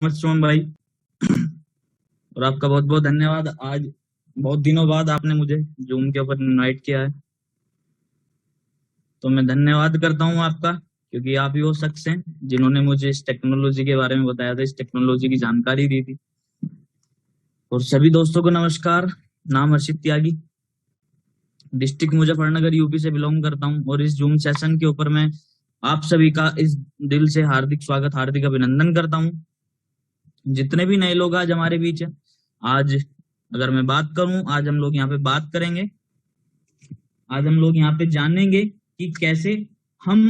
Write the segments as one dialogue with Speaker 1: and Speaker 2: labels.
Speaker 1: शुभम भाई। और आपका बहुत बहुत धन्यवाद। आज बहुत दिनों बाद आपने मुझे जूम के ऊपर इनवाइट किया है, तो मैं धन्यवाद करता हूँ आपका, क्योंकि आप ही वो शख्स हैं जिन्होंने मुझे इस टेक्नोलॉजी के बारे में बताया था, इस टेक्नोलॉजी की जानकारी दी थी। और सभी दोस्तों को नमस्कार। नाम हर्षित त्यागी, डिस्ट्रिक्ट मुजफ्फरनगर यूपी से बिलोंग करता हूँ। और इस जूम सेशन के ऊपर मैं आप सभी का इस दिल से हार्दिक स्वागत, हार्दिक अभिनंदन करता हूँ। जितने भी नए लोग आज हमारे बीच हैं, आज अगर मैं बात करूं, आज हम लोग यहाँ पे बात करेंगे, आज हम लोग यहाँ पे जानेंगे कि कैसे हम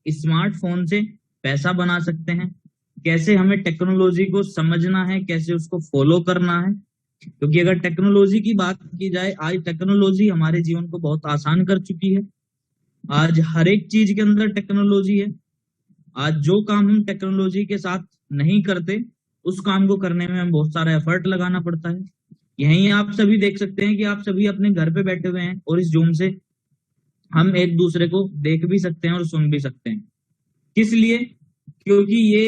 Speaker 1: स्मार्टफोन से पैसा बना सकते हैं, कैसे हमें टेक्नोलॉजी को समझना है, कैसे उसको फॉलो करना है। क्योंकि अगर टेक्नोलॉजी की बात की जाए, आज टेक्नोलॉजी हमारे जीवन को बहुत आसान कर चुकी है। आज हर एक चीज के अंदर टेक्नोलॉजी है। आज जो काम हम टेक्नोलॉजी के साथ नहीं करते, उस काम को करने में हमें बहुत सारा एफर्ट लगाना पड़ता है। यही आप सभी देख सकते हैं कि आप सभी अपने घर पे बैठे हुए हैं और इस जूम से हम एक दूसरे को देख भी सकते हैं और सुन भी सकते हैं। किस लिए? क्योंकि ये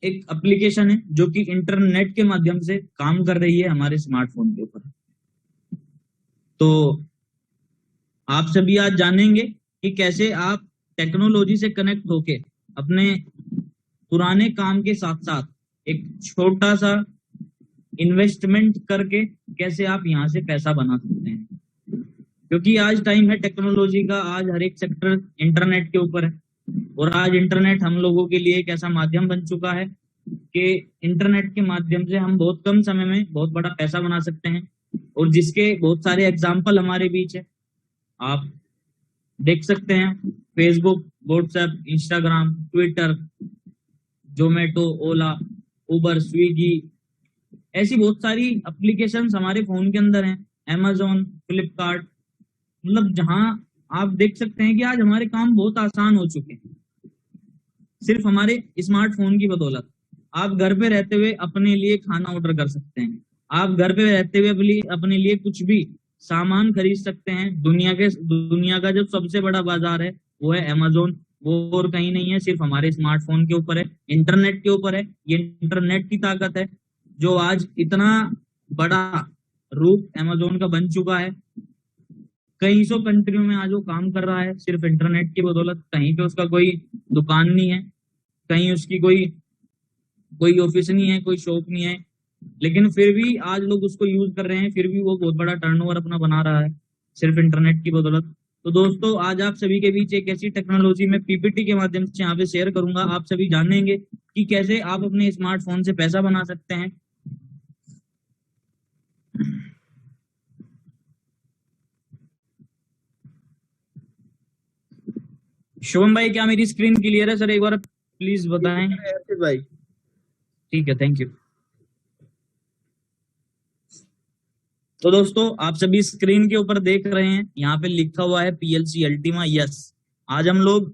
Speaker 1: एक एप्लीकेशन है जो कि इंटरनेट के माध्यम से काम कर रही है हमारे स्मार्टफोन के ऊपर। तो आप सभी आज जानेंगे कि कैसे आप टेक्नोलॉजी से कनेक्ट होके अपने पुराने काम के साथ साथ एक छोटा सा इन्वेस्टमेंट करके कैसे आप यहाँ से पैसा बना सकते हैं। क्योंकि आज टाइम है टेक्नोलॉजी का, आज हर एक सेक्टर इंटरनेट के ऊपर है। और आज इंटरनेट हम लोगों के लिए एक ऐसा माध्यम बन चुका है कि इंटरनेट के माध्यम से हम बहुत कम समय में बहुत बड़ा पैसा बना सकते हैं, और जिसके बहुत सारे एग्जाम्पल हमारे बीच है। आप देख सकते हैं Facebook, WhatsApp, Instagram, Twitter, Zomato, Ola, Uber, Swiggy, ऐसी बहुत सारी एप्लीकेशंस हमारे फोन के अंदर हैं। अमेजोन, फ्लिपकार्ट, मतलब जहां आप देख सकते हैं कि आज हमारे काम बहुत आसान हो चुके हैं सिर्फ हमारे स्मार्टफोन की बदौलत। आप घर पे रहते हुए अपने लिए खाना ऑर्डर कर सकते हैं। आप घर पे रहते हुए अपने लिए कुछ भी सामान खरीद सकते हैं। दुनिया का जो सबसे बड़ा बाजार है वो है अमेजोन। वो और कहीं नहीं है, सिर्फ हमारे स्मार्टफोन के ऊपर है, इंटरनेट के ऊपर है। ये इंटरनेट की ताकत है जो आज इतना बड़ा रूप अमेजोन का बन चुका है। कई सौ कंट्रियों में आज वो काम कर रहा है सिर्फ इंटरनेट की बदौलत। कहीं पे उसका कोई दुकान नहीं है, कहीं उसकी कोई कोई ऑफिस नहीं है, कोई शॉप नहीं है, लेकिन फिर भी आज लोग उसको यूज कर रहे हैं। फिर भी वो बहुत बड़ा टर्नओवर अपना बना रहा है सिर्फ इंटरनेट की बदौलत। तो दोस्तों, आज आप सभी के बीच एक ऐसी टेक्नोलॉजी में पीपीटी के माध्यम से यहाँ पे शेयर करूंगा। आप सभी जानेंगे कि कैसे आप अपने स्मार्टफोन से पैसा बना सकते हैं। शुभम भाई, क्या मेरी स्क्रीन क्लियर है? सर एक बार प्लीज बताएं।
Speaker 2: भाई
Speaker 1: ठीक है, थैंक यू। तो दोस्तों, आप सभी स्क्रीन के ऊपर देख रहे हैं, यहाँ पे लिखा हुआ है पीएलसी अल्टीमा। यस, आज हम लोग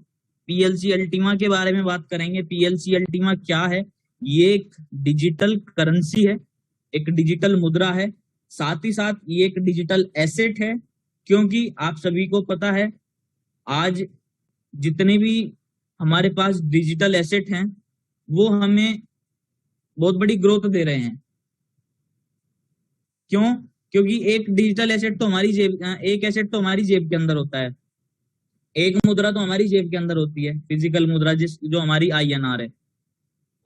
Speaker 1: पीएलसी अल्टीमा के बारे में बात करेंगे। पीएलसी अल्टीमा क्या है? ये एक डिजिटल करेंसी है, एक डिजिटल मुद्रा है, साथ ही साथ ये एक डिजिटल एसेट है। क्योंकि आप सभी को पता है, आज जितने भी हमारे पास डिजिटल एसेट हैं वो हमें बहुत बड़ी ग्रोथ दे रहे हैं। क्यों? क्योंकि एक डिजिटल एसेट तो हमारी एक एसेट तो हमारी जेब के अंदर होता है, एक मुद्रा तो हमारी जेब के अंदर होती है, फिजिकल मुद्रा जो हमारी आईएनआर है।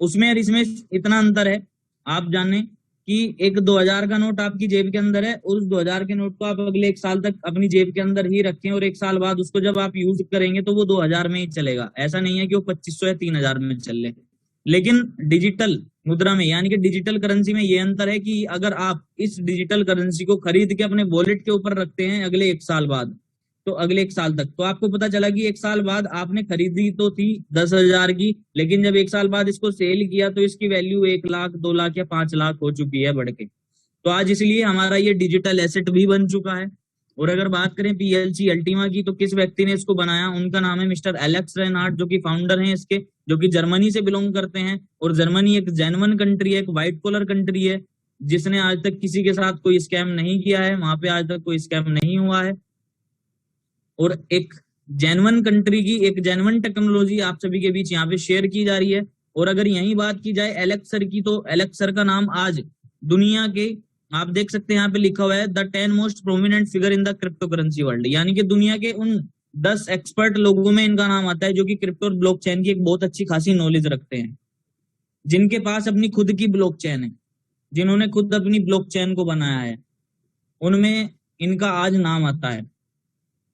Speaker 1: उसमें और इसमें इतना अंतर है, आप जाने कि एक 2000 का नोट आपकी जेब के अंदर है और उस 2000 के नोट को आप अगले 1 साल तक अपनी जेब के अंदर ही रखें, और 1 साल बाद उसको जब आप यूज करेंगे तो वो 2000 में ही चलेगा। ऐसा नहीं है कि वो 2500 या 3000 में चल ले। लेकिन डिजिटल मुद्रा में, यानी कि डिजिटल करेंसी में, ये अंतर है कि अगर आप इस डिजिटल करेंसी को खरीद के अपने वॉलेट के ऊपर रखते हैं अगले 1 साल बाद, तो अगले 1 साल तक, तो आपको पता चला कि 1 साल बाद आपने खरीदी तो थी 10,000 की, लेकिन जब 1 साल बाद इसको सेल किया तो इसकी वैल्यू 1 लाख, 2 लाख या 5 लाख हो चुकी है बढ़ के। तो आज इसलिए हमारा ये डिजिटल एसेट भी बन चुका है। और अगर बात करें पीएलसी अल्टीमा की, तो किस व्यक्ति ने इसको बनाया? उनका नाम है मिस्टर एलेक्स रेनार्ड, जो कि फाउंडर हैं इसके, जो कि जर्मनी से बिलोंग करते हैं। और जर्मनी एक जेन्युइन कंट्री है, एक व्हाइट कॉलर कंट्री है, जिसने आज तक किसी के साथ कोई स्कैम नहीं किया है। वहां पे आज तक कोई स्कैम नहीं हुआ है। और एक जेन्युइन कंट्री की एक जेन्युइन टेक्नोलॉजी आप सभी के बीच यहाँ पे शेयर की जा रही है। और अगर यही बात की जाए एलेक्सर की, तो एलेक्सर का नाम आज दुनिया के, आप देख सकते हैं यहाँ पे लिखा हुआ है the 10 most prominent figure in the crypto currency world, यानी कि दुनिया के उन 10 एक्सपर्ट लोगों में इनका नाम आता है जो कि क्रिप्टो और ब्लॉकचेन की एक बहुत अच्छी खासी नॉलेज रखते हैं, जिनके पास अपनी खुद की ब्लॉकचेन है, जिन्होंने खुद अपनी ब्लॉकचेन को बनाया है, उनमें इनका आज नाम आता है।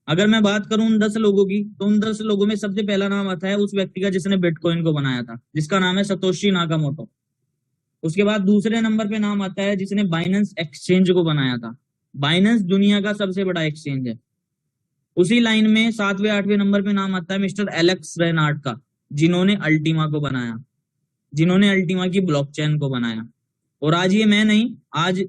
Speaker 1: अगर मैं बात करूं उन 10 लोगों की, तो उन 10 लोगों में सबसे पहला नाम आता है उस व्यक्ति का जिसने बिटकॉइन को बनाया था, जिसका नाम है सतोशी नाकामोटो। उसके बाद दूसरे नंबर पे नाम आता है जिसने बाइनेंस एक्सचेंज को बनाया था। बाइनेंस दुनिया का सबसे बड़ा एक्सचेंज है। उसी लाइन में 7वें 8वें नंबर पे नाम आता है मिस्टर एलेक्स रेनार्ड का, जिन्होंने अल्टीमा को बनाया, जिन्होंने अल्टीमा की ब्लॉकचेन को बनाया। और आज ये मैं नहीं, आज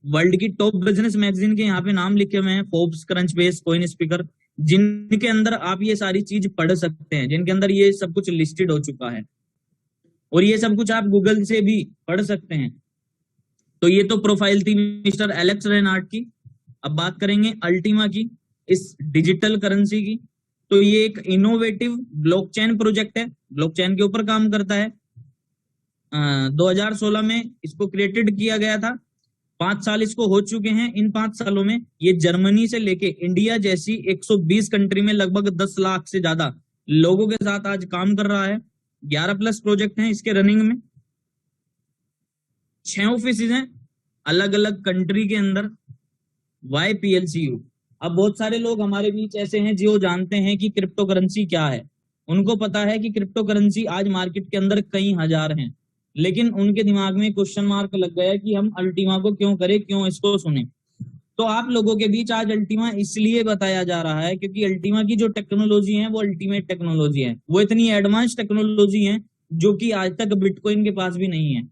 Speaker 1: वर्ल्ड की टॉप बिजनेस मैगजीन के यहाँ पे नाम लिखे हुए हैं, फोर्ब्स, क्रंचबेस, कॉइन स्पीकर, जिनके अंदर आप ये सारी चीज पढ़ सकते हैं, जिनके अंदर ये सब कुछ लिस्टेड हो चुका है, और ये सब कुछ आप गूगल से भी पढ़ सकते हैं। तो ये तो प्रोफाइल थी मिस्टर एलेक्स रेनार्ड की। अब बात करेंगे अल्टीमा की, इस डिजिटल करेंसी की। तो ये एक इनोवेटिव ब्लॉकचेन प्रोजेक्ट है, ब्लॉकचेन के ऊपर काम करता है। 2016 में इसको क्रिएटेड किया गया था। 5 साल इसको हो चुके हैं। इन 5 सालों में ये जर्मनी से लेके इंडिया जैसी 120 कंट्री में लगभग 10 लाख से ज्यादा लोगों के साथ आज काम कर रहा है। 11+ प्रोजेक्ट हैं इसके रनिंग में, 6 ऑफिसेज हैं अलग अलग कंट्री के अंदर। YPLCU। अब बहुत सारे लोग हमारे बीच ऐसे हैं जो जानते हैं कि क्रिप्टो करेंसी क्या है। उनको पता है कि क्रिप्टो करेंसी आज मार्केट के अंदर कई हजार हैं, लेकिन उनके दिमाग में क्वेश्चन मार्क लग गया है कि हम अल्टीमा को क्यों करें, क्यों इसको सुने। तो आप लोगों के बीच आज अल्टीमा इसलिए बताया जा रहा है क्योंकि अल्टीमा की जो टेक्नोलॉजी है वो अल्टीमेट टेक्नोलॉजी है, वो इतनी एडवांस टेक्नोलॉजी है जो कि आज तक बिटकॉइन के पास भी नहीं है।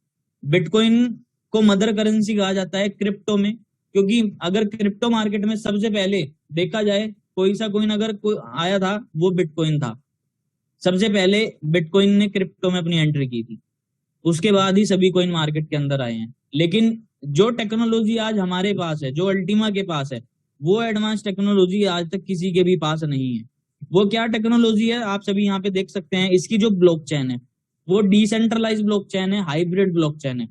Speaker 1: बिटकॉइन को मदर करेंसी कहा जाता है क्रिप्टो में, क्योंकि अगर क्रिप्टो मार्केट में सबसे पहले देखा जाए कोई सा कॉइन अगर कोई आया था वो बिटकॉइन था। सबसे पहले बिटकॉइन ने क्रिप्टो में अपनी एंट्री की थी, उसके बाद ही सभी कॉइन मार्केट के अंदर आए हैं। लेकिन जो टेक्नोलॉजी आज हमारे पास है, जो अल्टीमा के पास है, वो एडवांस टेक्नोलॉजी आज तक किसी के भी पास नहीं है। वो क्या टेक्नोलॉजी है आप सभी यहाँ पे देख सकते हैं। इसकी जो ब्लॉकचेन है वो डिसेंट्रलाइज ब्लॉकचेन है, हाइब्रिड ब्लॉकचेन है।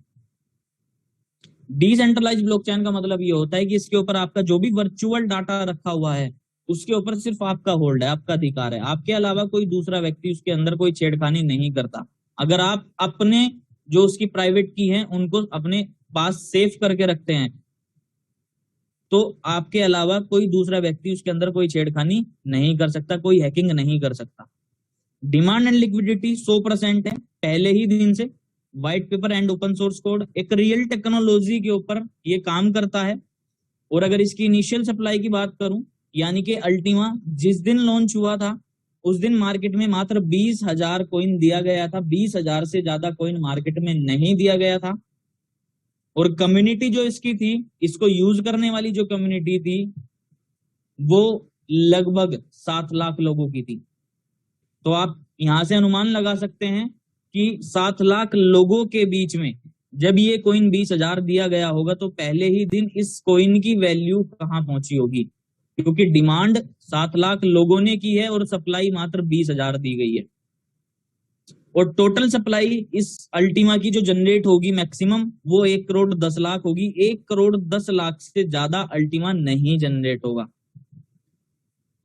Speaker 1: डिसेंट्रलाइज ब्लॉकचेन का मतलब ये होता है कि इसके ऊपर आपका जो भी वर्चुअल डाटा रखा हुआ है उसके ऊपर सिर्फ आपका होल्ड है, आपका अधिकार है, आपके अलावा कोई दूसरा व्यक्ति उसके अंदर कोई छेड़खानी नहीं करता। अगर आप अपने जो उसकी प्राइवेट की है उनको अपने पास सेव करके रखते हैं तो आपके अलावा कोई दूसरा व्यक्ति उसके अंदर कोई छेड़खानी नहीं कर सकता, कोई हैकिंग नहीं कर सकता। डिमांड एंड लिक्विडिटी 100% है पहले ही दिन से। White paper and open source code, एक रियल टेक्नोलॉजी के ऊपर ये काम करता है। और अगर इसकी इनिशियल सप्लाई की बात करूं, यानी कि अल्टीमा जिस दिन लॉन्च हुआ था उस दिन मार्केट में मात्र 20,000 कॉइन दिया गया था। 20,000 से ज्यादा कॉइन मार्केट में नहीं दिया गया था। और कम्युनिटी जो इसकी थी, इसको यूज करने वाली जो कम्युनिटी थी वो लगभग 7 लाख लोगों की थी। तो आप यहां से अनुमान लगा सकते हैं कि 7 लाख लोगों के बीच में जब ये कॉइन 20,000 दिया गया होगा तो पहले ही दिन इस कॉइन की वैल्यू कहां पहुंची होगी, क्योंकि डिमांड 7 लाख लोगों ने की है और सप्लाई मात्र 20,000 दी गई है। और टोटल सप्लाई इस अल्टीमा की जो जनरेट होगी मैक्सिमम वो 1,10,00,000 होगी। 1,10,00,000 से ज्यादा अल्टीमा नहीं जनरेट होगा।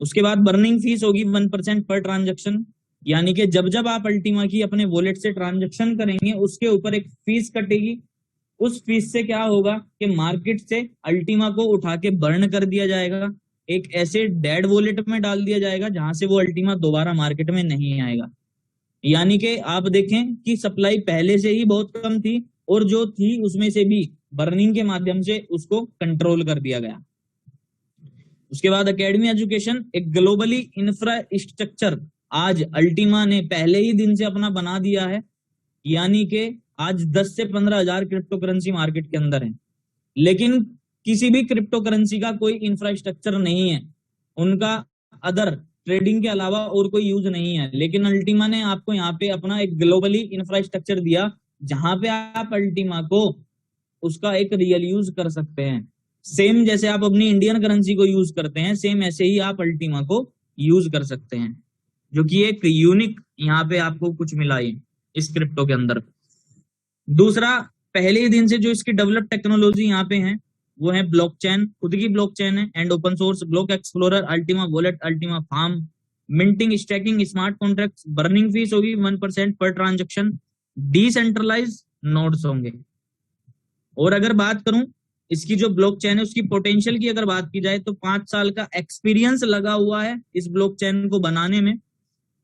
Speaker 1: उसके बाद बर्निंग फीस होगी 1% पर ट्रांजेक्शन, यानी कि जब जब आप अल्टीमा की अपने वॉलेट से ट्रांजेक्शन करेंगे उसके ऊपर एक फीस कटेगी। उस फीस से क्या होगा कि मार्केट से अल्टीमा को उठा के बर्न कर दिया जाएगा, एक ऐसे डेड वॉलेट में डाल दिया जाएगा जहां से वो अल्टीमा दोबारा मार्केट में नहीं आएगा। यानी कि आप देखें कि सप्लाई पहले से ही बहुत कम थी और जो थी उसमें से भी बर्निंग के माध्यम से उसको कंट्रोल कर दिया गया। उसके बाद एकेडमी एजुकेशन, एक ग्लोबली इंफ्रास्ट्रक्चर आज अल्टीमा ने पहले ही दिन से अपना बना दिया है। यानी कि आज 10 से 15,000 क्रिप्टो करेंसी मार्केट के अंदर है, लेकिन किसी भी क्रिप्टो करेंसी का कोई इंफ्रास्ट्रक्चर नहीं है, उनका अदर ट्रेडिंग के अलावा और कोई यूज नहीं है। लेकिन अल्टीमा ने आपको यहाँ पे अपना एक ग्लोबली इंफ्रास्ट्रक्चर दिया जहां पे आप अल्टीमा को उसका एक रियल यूज कर सकते हैं। सेम जैसे आप अपनी इंडियन करेंसी को यूज करते हैं, सेम ऐसे ही आप अल्टीमा को यूज कर सकते हैं, जो कि एक यूनिक यहाँ पे आपको कुछ मिला है। इस क्रिप्टो के अंदर। दूसरा, पहले ही दिन से जो इसकी डेवलप टेक्नोलॉजी यहाँ पे है वो है ब्लॉकचेन, खुद की ब्लॉकचेन है, and open source, block explorer, Ultima wallet, Ultima farm, minting, staking, smart contracts, burning fees होगी 1% पर ट्रांजेक्शन, डिसेंट्रलाइज नोड्स होंगे। और अगर बात करूं इसकी जो ब्लॉकचेन है उसकी पोटेंशियल की अगर बात की जाए तो 5 साल का एक्सपीरियंस लगा हुआ है इस ब्लॉकचेन को बनाने में।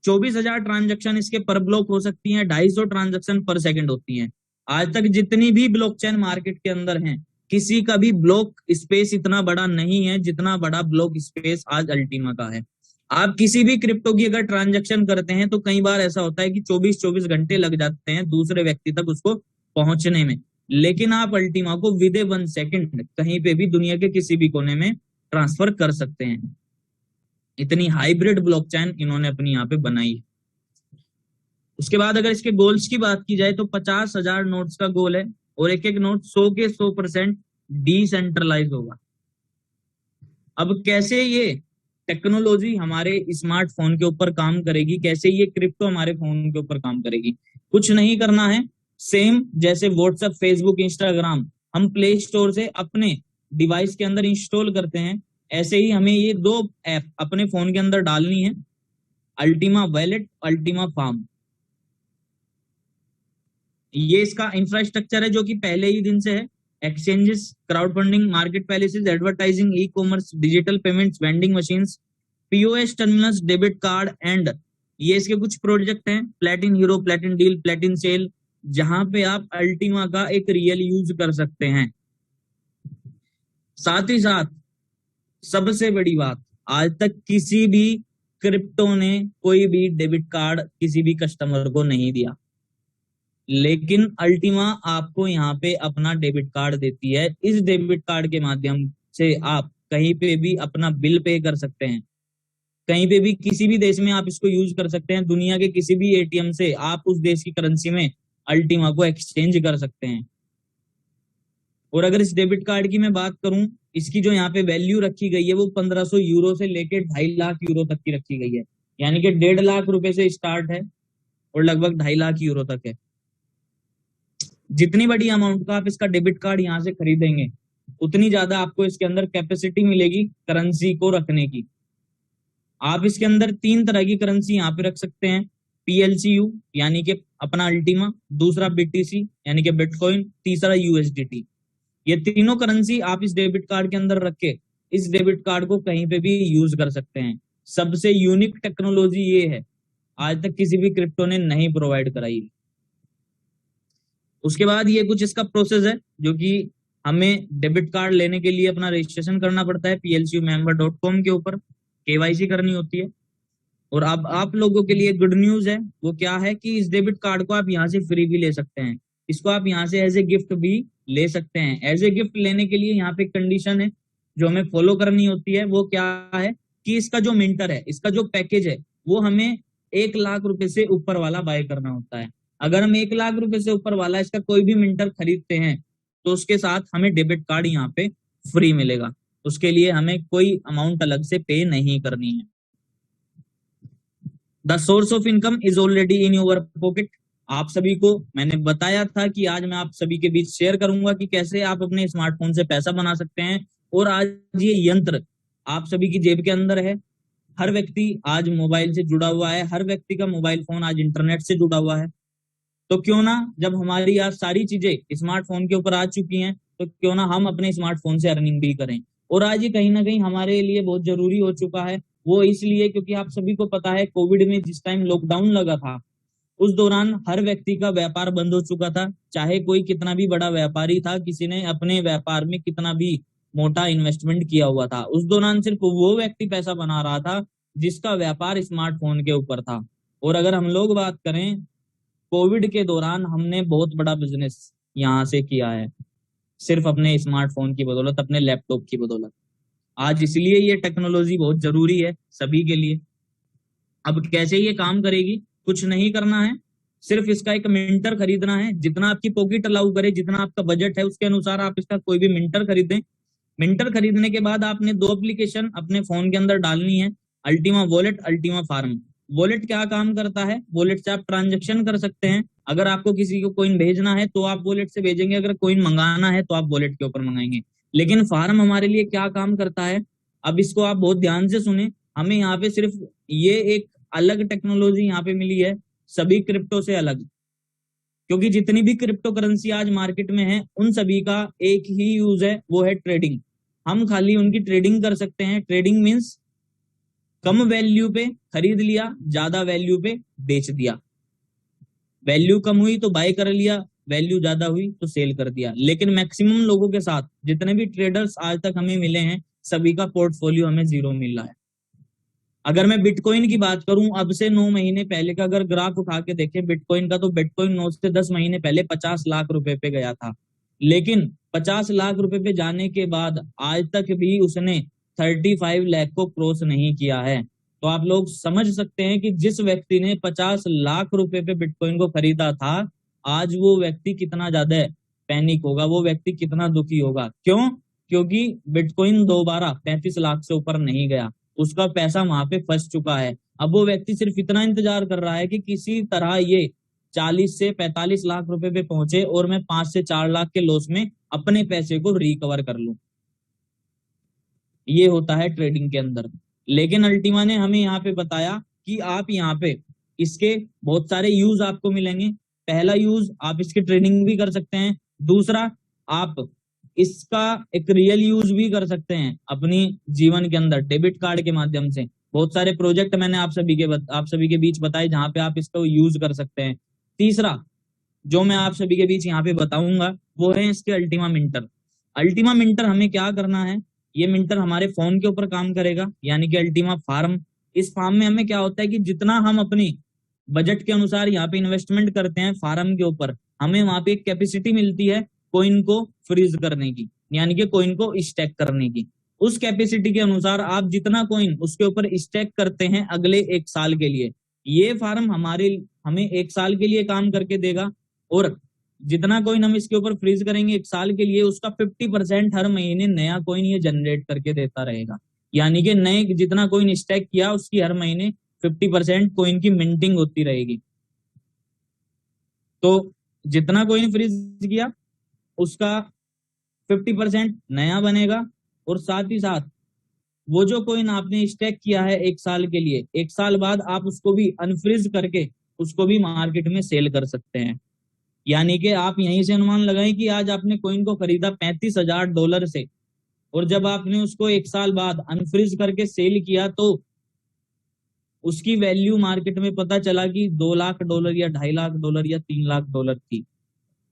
Speaker 1: 24,000 ट्रांजेक्शन इसके पर ब्लॉक हो सकती हैं, 250 ट्रांजेक्शन पर सेकंड होती हैं। आज तक जितनी भी ब्लॉकचेन मार्केट के अंदर हैं, किसी का भी ब्लॉक स्पेस इतना बड़ा नहीं है जितना बड़ा ब्लॉक स्पेस आज अल्टीमा का है। आप किसी भी क्रिप्टो की अगर ट्रांजेक्शन करते हैं तो कई बार ऐसा होता है कि 24-24 घंटे लग जाते हैं दूसरे व्यक्ति तक उसको पहुंचने में, लेकिन आप अल्टीमा को विद 1 सेकंड कहीं पे भी दुनिया के किसी भी कोने में ट्रांसफर कर सकते हैं। इतनी हाइब्रिड ब्लॉकचेन इन्होंने अपनी यहाँ पे बनाई है। उसके बाद अगर इसके गोल्स की बात की जाए तो 50,000 नोट्स का गोल है और एक एक नोट 100 के 100% डिसेंट्रलाइज होगा। अब कैसे ये टेक्नोलॉजी हमारे स्मार्टफोन के ऊपर काम करेगी, कैसे ये क्रिप्टो हमारे फोन के ऊपर काम करेगी? कुछ नहीं करना है, सेम जैसे व्हाट्सएप, फेसबुक, इंस्टाग्राम हम प्ले स्टोर से अपने डिवाइस के अंदर इंस्टॉल करते हैं, ऐसे ही हमें ये 2 ऐप अपने फोन के अंदर डालनी है, अल्टीमा वॉलेट, अल्टीमा फार्म। ये इसका इंफ्रास्ट्रक्चर है जो कि पहले ही दिन से है। Exchanges, crowd funding, market palaces, advertising, e commerce, digital payments, vending machines, POS terminals, debit card, and ये इसके कुछ प्रोजेक्ट हैं, प्लेटिन हीरो, प्लेटिन डील, प्लेटिन सेल, जहां पे आप अल्टीमा का एक रियल यूज कर सकते हैं। साथ ही साथ सबसे बड़ी बात, आज तक किसी भी क्रिप्टो ने कोई भी डेबिट कार्ड किसी भी कस्टमर को नहीं दिया, लेकिन अल्टीमा आपको यहाँ पे अपना डेबिट कार्ड देती है। इस डेबिट कार्ड के माध्यम से आप कहीं पे भी अपना बिल पे कर सकते हैं, कहीं पे भी किसी भी देश में आप इसको यूज कर सकते हैं। दुनिया के किसी भी एटीएम से आप उस देश की करेंसी में अल्टीमा को एक्सचेंज कर सकते हैं। और अगर इस डेबिट कार्ड की मैं बात करूं, इसकी जो यहाँ पे वैल्यू रखी गई है वो 1500 यूरो से लेकर 2.5 लाख यूरो तक की रखी गई है, यानी कि 1.5 लाख रुपए से स्टार्ट है और लगभग 2.5 लाख यूरो तक है। जितनी बड़ी अमाउंट का आप इसका डेबिट कार्ड यहाँ से खरीदेंगे उतनी ज्यादा आपको इसके अंदर कैपेसिटी मिलेगी करेंसी को रखने की। आप इसके अंदर 3 तरह की करेंसी यहाँ पे रख सकते हैं, PLCU यानी कि अपना अल्टीमा, दूसरा BTC यानी कि बिटकॉइन, तीसरा USDT। ये तीनों करेंसी आप इस डेबिट कार्ड के अंदर रख के इस डेबिट कार्ड को कहीं पे भी यूज कर सकते हैं। सबसे यूनिक टेक्नोलॉजी ये है, आज तक किसी भी क्रिप्टो ने नहीं प्रोवाइड कराई। उसके बाद ये कुछ इसका प्रोसेस है जो कि हमें डेबिट कार्ड लेने के लिए अपना रजिस्ट्रेशन करना पड़ता है plcumember.com के ऊपर, KYC करनी होती है। और अब आप लोगों के लिए गुड न्यूज है, वो क्या है कि इस डेबिट कार्ड को आप यहाँ से फ्री भी ले सकते हैं, इसको आप यहाँ से एज ए गिफ्ट भी ले सकते हैं। एज ए गिफ्ट लेने के लिए यहाँ पे कंडीशन है जो हमें फॉलो करनी होती है, वो क्या है कि इसका जो मिंटर है, इसका जो पैकेज है वो हमें 1 लाख रुपए से ऊपर वाला बाय करना होता है। अगर हम 1 लाख रुपए से ऊपर वाला इसका कोई भी मिंटर खरीदते हैं तो उसके साथ हमें डेबिट कार्ड यहाँ पे फ्री मिलेगा, उसके लिए हमें कोई अमाउंट अलग से पे नहीं करनी है। The source of income is already in your pocket. आप सभी को मैंने बताया था कि आज मैं आप सभी के बीच शेयर करूंगा कि कैसे आप अपने स्मार्टफोन से पैसा बना सकते हैं, और आज ये यंत्र आप सभी की जेब के अंदर है। हर व्यक्ति आज मोबाइल से जुड़ा हुआ है, हर व्यक्ति का मोबाइल फोन आज इंटरनेट से जुड़ा हुआ है। तो क्यों ना, जब हमारी आज सारी चीजें स्मार्टफोन के ऊपर आ चुकी हैं, तो क्यों ना हम अपने स्मार्टफोन से अर्निंग भी करें। और आज ये कहीं ना कहीं हमारे लिए बहुत जरूरी हो चुका है, वो इसलिए क्योंकि आप सभी को पता है कोविड में जिस टाइम लॉकडाउन लगा था उस दौरान हर व्यक्ति का व्यापार बंद हो चुका था, चाहे कोई कितना भी बड़ा व्यापारी था, किसी ने अपने व्यापार में कितना भी मोटा इन्वेस्टमेंट किया हुआ था, उस दौरान सिर्फ वो व्यक्ति पैसा बना रहा था जिसका व्यापार स्मार्टफोन के ऊपर था। और अगर हम लोग बात करें, कोविड के दौरान हमने बहुत बड़ा बिजनेस यहाँ से किया है, सिर्फ अपने स्मार्टफोन की बदौलत, अपने लैपटॉप की बदौलत। आज इसलिए ये टेक्नोलॉजी बहुत जरूरी है सभी के लिए। अब कैसे ये काम करेगी, कुछ नहीं करना है, सिर्फ इसका एक मिंटर खरीदना है, जितना आपकी पॉकेट अलाउ करे, जितना आपका बजट है उसके अनुसार आप इसका कोई भी मिंटर खरीदें। मिंटर खरीदने के बाद आपने 2 एप्लीकेशन अपने फोन के अंदर डालनी है, Ultima wallet, Ultima farm. Wallet क्या काम करता है, वॉलेट से आप ट्रांजेक्शन कर सकते हैं। अगर आपको किसी को कॉइन भेजना है तो आप वॉलेट से भेजेंगे, अगर कॉइन मंगाना है तो आप वॉलेट के ऊपर मंगाएंगे। लेकिन फार्म हमारे लिए क्या काम करता है, अब इसको आप बहुत ध्यान से सुने। हमें यहाँ पे सिर्फ ये एक अलग टेक्नोलॉजी यहाँ पे मिली है, सभी क्रिप्टो से अलग, क्योंकि जितनी भी क्रिप्टो करेंसी आज मार्केट में है उन सभी का एक ही यूज है, वो है ट्रेडिंग। हम खाली उनकी ट्रेडिंग कर सकते हैं। ट्रेडिंग मीन्स कम वैल्यू पे खरीद लिया, ज्यादा वैल्यू पे बेच दिया। वैल्यू कम हुई तो बाय कर लिया, वैल्यू ज्यादा हुई तो सेल कर दिया। लेकिन मैक्सिमम लोगों के साथ जितने भी ट्रेडर्स आज तक हमें मिले हैं, सभी का पोर्टफोलियो हमें जीरो मिल रहा है। अगर मैं बिटकॉइन की बात करूं, अब से 9 महीने पहले का अगर ग्राफ उठा के देखें बिटकॉइन का, तो बिटकॉइन 9 से 10 महीने पहले 50 लाख रुपए पे गया था। लेकिन 50 लाख रुपए पे जाने के बाद आज तक भी उसने 35 लाख को क्रॉस नहीं किया है। तो आप लोग समझ सकते हैं कि जिस व्यक्ति ने 50 लाख रुपए पे बिटकॉइन को खरीदा था, आज वो व्यक्ति कितना ज्यादा पैनिक होगा, वो व्यक्ति कितना दुखी होगा। क्यों? क्योंकि बिटकॉइन दोबारा 35 लाख से ऊपर नहीं गया, उसका पैसा वहां पे फंस चुका है। अब वो व्यक्ति सिर्फ इतना इंतजार कर रहा है कि किसी तरह ये 40 से 45 लाख रुपए पे पहुंचे और मैं 5 से 4 लाख के लॉस में अपने पैसे को रिकवर कर लूं। ये होता है ट्रेडिंग के अंदर। लेकिन अल्टीमा ने हमें यहाँ पे बताया कि आप यहाँ पे इसके बहुत सारे यूज आपको मिलेंगे। पहला यूज, आप इसकी ट्रेडिंग भी कर सकते हैं। दूसरा, आप इसका एक रियल यूज भी कर सकते हैं अपनी जीवन के अंदर डेबिट कार्ड के माध्यम से। बहुत सारे प्रोजेक्ट मैंने आप सभी के बीच बताए जहां पे आप इसको यूज कर सकते हैं। तीसरा जो मैं आप सभी के बीच यहाँ पे बताऊंगा वो है इसके अल्टीमा मिंटर। अल्टीमा मिंटर हमें क्या करना है, ये मिंटर हमारे फोन के ऊपर काम करेगा, यानी कि अल्टीमा फार्म। इस फार्म में हमें क्या होता है कि जितना हम अपनी बजट के अनुसार यहाँ पे इन्वेस्टमेंट करते हैं फार्म के ऊपर, हमें वहां पे एक कैपेसिटी मिलती है कोइन को फ्रीज करने की, यानी कि कोइन को स्टैक करने की। उस कैपेसिटी के अनुसार आप जितना कोइन उसके ऊपर स्टैक करते हैं अगले 1 साल के लिए, ये फार्म हमें 1 साल के लिए काम करके देगा। और जितना कोइन हम इसके ऊपर फ्रीज करेंगे 1 साल के लिए, उसका 50% हर महीने नया कोइन ये जनरेट करके देता रहेगा। यानी कि नए जितना कोइन स्टैक किया उसकी हर महीने 50% कोइन की मिंटिंग होती रहेगी। तो जितना कोइन फ्रीज किया उसका 50% नया बनेगा, और साथ ही साथ वो जो कोइन आपने स्टैक किया है 1 साल के लिए, 1 साल बाद आप उसको भी अनफ्रीज करके उसको भी मार्केट में सेल कर सकते हैं। यानी कि आप यहीं से अनुमान लगाएं कि आज आपने कोइन को खरीदा $35,000 से, और जब आपने उसको 1 साल बाद अनफ्रीज करके सेल किया तो उसकी वैल्यू मार्केट में पता चला कि $2 लाख या $2.5 लाख या $3 लाख थी।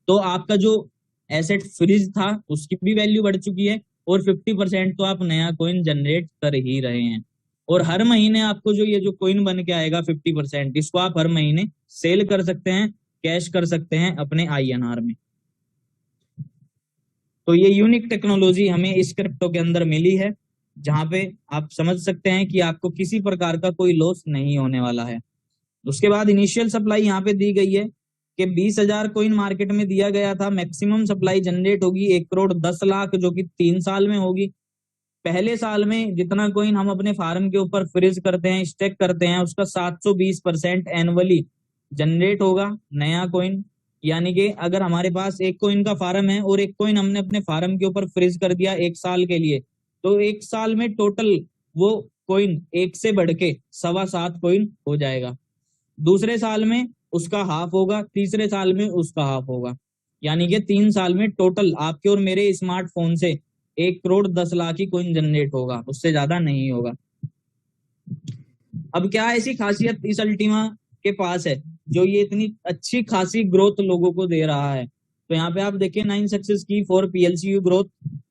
Speaker 1: तो आपका जो एसेट फ्रीज था उसकी भी वैल्यू बढ़ चुकी है, और 50% तो आप नया कोइन जनरेट कर ही रहे हैं। और हर महीने आपको जो ये जो कोइन बन के आएगा 50%, इसको आप हर महीने सेल कर सकते हैं, कैश कर सकते हैं अपने INR में। तो ये यूनिक टेक्नोलॉजी हमें इस क्रिप्टो के अंदर मिली है, जहां पे आप समझ सकते हैं कि आपको किसी प्रकार का कोई लॉस नहीं होने वाला है। उसके बाद इनिशियल सप्लाई यहाँ पे दी गई है कि 20,000 कोइन मार्केट में दिया गया था। मैक्सिमम सप्लाई जनरेट होगी 1,10,00,000 जो कि 3 साल में होगी। पहले साल में जितना कोइन हम अपने फार्म के ऊपर फ्रीज करते हैं, स्टेक करते हैं, उसका 720% एनुअली जनरेट होगा नया कोइन। यानी कि अगर हमारे पास एक कोइन का फार्म है और एक कोइन हमने अपने फार्म के ऊपर फ्रीज कर दिया 1 साल के लिए, तो 1 साल में टोटल वो कोइन 1 से बढ़ के 7.25 कोइन हो जाएगा। दूसरे साल में उसका हाफ होगा, तीसरे साल में उसका हाफ होगा। यानी कि 3 साल में टोटल आपके और मेरे स्मार्टफोन से 1,10,00,000 की कोइन जनरेट होगा, उससे ज्यादा नहीं होगा। अब क्या ऐसी खासियत इस अल्टीमा के पास है जो ये इतनी अच्छी खासी ग्रोथ लोगों को दे रहा है? तो यहाँ पे आप देखिए 9 सक्सेस की फॉर PLCU ग्रोथ,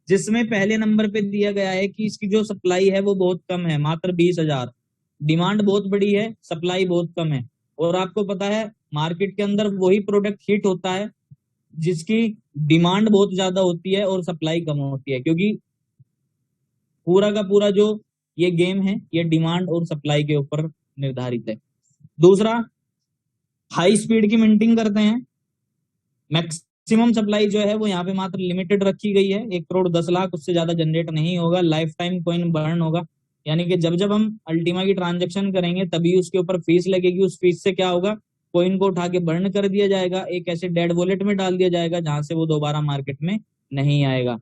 Speaker 1: जिसमें पहले नंबर पे दिया गया है कि इसकी जो सप्लाई है वो बहुत कम है, मात्र 20,000। डिमांड बहुत बड़ी है, सप्लाई बहुत कम है। और आपको पता है मार्केट के अंदर वही प्रोडक्ट हिट होता है जिसकी डिमांड बहुत ज्यादा होती है और सप्लाई कम होती है, क्योंकि पूरा का पूरा जो ये गेम है ये डिमांड और सप्लाई के ऊपर निर्धारित है। दूसरा, हाई स्पीड की मिंटिंग करते हैं। मैक्सिमम सप्लाई जो है वो यहाँ पे मात्र लिमिटेड रखी गई है, 1,10,00,000 उससे ज्यादा जनरेट नहीं होगा। लाइफ टाइम कोइन बर्न होगा। यानी कि जब जब हम अल्टीमा की ट्रांजेक्शन करेंगे तभी उसके ऊपर फीस लगेगी। उस फीस से क्या होगा, कॉइन को उठा के बर्न कर दिया जाएगा, एक ऐसे डेड वॉलेट में डाल दिया जाएगा जहां से वो दोबारा मार्केट में नहीं आएगा।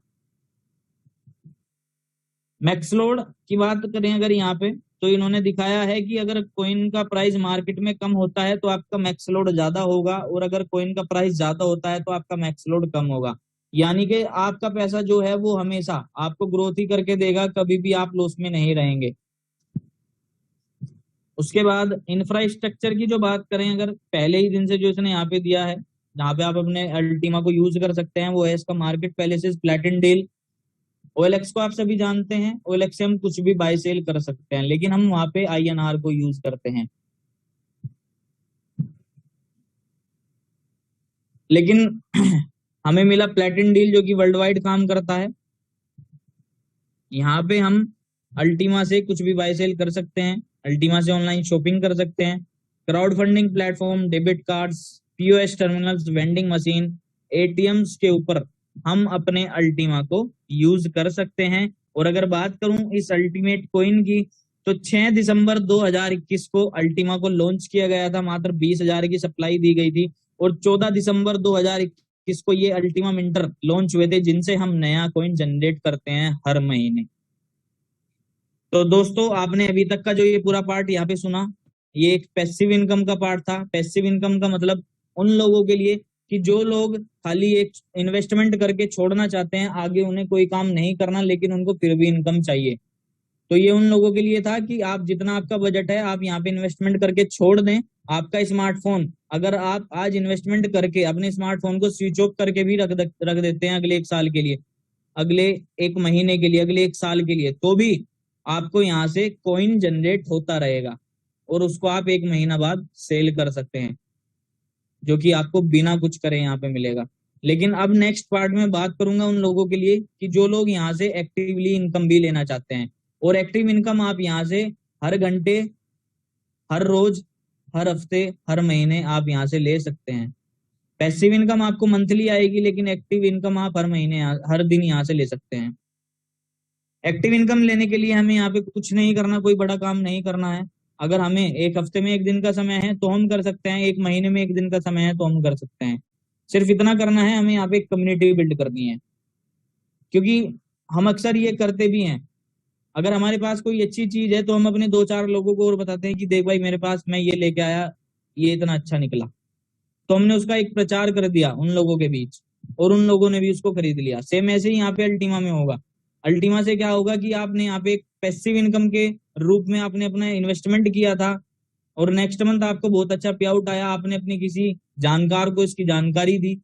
Speaker 1: मैक्सलोड की बात करें अगर यहाँ पे, तो इन्होंने दिखाया है कि अगर कॉइन का प्राइस मार्केट में कम होता है तो आपका मैक्सलोड ज्यादा होगा, और अगर कॉइन का प्राइस ज्यादा होता है तो आपका मैक्सलोड कम होगा। यानी कि आपका पैसा जो है वो हमेशा आपको ग्रोथ ही करके देगा, कभी भी आप लॉस में नहीं रहेंगे। उसके बाद इंफ्रास्ट्रक्चर की जो बात करें, अगर पहले ही दिन से जो इसने यहाँ पे दिया है जहाँ पे आप अपने अल्टीमा को यूज कर सकते हैं, वो है इसका मार्केट पैलेसेस प्लेटिन डील। ओएलएक्स को आप सभी जानते हैं, ओएलएक्स से हम कुछ भी बाय सेल कर सकते हैं, लेकिन हम वहां पे आईएनआर को यूज करते हैं। लेकिन हमें मिला प्लेटिन डील जो कि वर्ल्ड वाइड काम करता है। यहाँ पे हम अल्टीमा से कुछ भी बाय सेल कर सकते हैं, अल्टीमा से ऑनलाइन शॉपिंग कर सकते हैं, crowd funding platform, debit cards, POS terminals, vending machine, ATMs के ऊपर हम अपने अल्टीमा को यूज कर सकते हैं। और अगर बात करूं इस अल्टीमेट कॉइन की, तो 6 दिसंबर 2021 को अल्टीमा को लॉन्च किया गया था, मात्र 20,000 की सप्लाई दी गई थी, और 14 दिसंबर 2021 को ये अल्टीमा मिंटर लॉन्च हुए थे, जिनसे हम नया कॉइन जनरेट करते हैं हर महीने। तो दोस्तों आपने अभी तक का जो ये पूरा पार्ट यहाँ पे सुना, ये एक पैसिव इनकम का पार्ट था। पैसिव इनकम का मतलब उन लोगों के लिए कि जो लोग खाली एक इन्वेस्टमेंट करके छोड़ना चाहते हैं, आगे उन्हें कोई काम नहीं करना लेकिन उनको फिर भी इनकम चाहिए। तो ये उन लोगों के लिए था कि आप जितना आपका बजट है आप यहाँ पे इन्वेस्टमेंट करके छोड़ दें। आपका स्मार्टफोन, अगर आप आज इन्वेस्टमेंट करके अपने स्मार्टफोन को स्विच ऑफ करके भी रख देते हैं अगले 1 साल के लिए, अगले 1 महीने के लिए, अगले 1 साल के लिए, तो भी आपको यहाँ से कॉइन जनरेट होता रहेगा, और उसको आप 1 महीना बाद सेल कर सकते हैं, जो कि आपको बिना कुछ करे यहाँ पे मिलेगा। लेकिन अब नेक्स्ट पार्ट में बात करूंगा उन लोगों के लिए कि जो लोग यहाँ से एक्टिवली इनकम भी लेना चाहते हैं। और एक्टिव इनकम आप यहाँ से हर घंटे, हर रोज, हर हफ्ते, हर महीने आप यहाँ से ले सकते हैं। पैसिव इनकम आपको मंथली आएगी, लेकिन एक्टिव इनकम आप हर महीने, हर दिन यहाँ से ले सकते हैं। एक्टिव इनकम लेने के लिए हमें यहाँ पे कुछ नहीं करना, कोई बड़ा काम नहीं करना है। अगर हमें 1 हफ्ते में 1 दिन का समय है तो हम कर सकते हैं, 1 महीने में 1 दिन का समय है तो हम कर सकते हैं। सिर्फ इतना करना है, हमें यहाँ पे एक कम्युनिटी बिल्ड करनी है, क्योंकि हम अक्सर ये करते भी हैं। अगर हमारे पास कोई अच्छी चीज है तो हम अपने 2-4 लोगों को और बताते हैं कि देख भाई मेरे पास, मैं ये लेके आया, ये इतना अच्छा निकला। तो हमने उसका एक प्रचार कर दिया उन लोगों के बीच, और उन लोगों ने भी उसको खरीद लिया। सेम ऐसे ही यहाँ पे अल्टीमा में होगा। अल्टीमा से क्या होगा कि आपने यहाँ पे एक पैसिव इनकम के रूप में आपने अपना इन्वेस्टमेंट किया था, और नेक्स्ट मंथ आपको बहुत अच्छा पे आउट आया, आपने अपने किसी जानकार को इसकी जानकारी दी,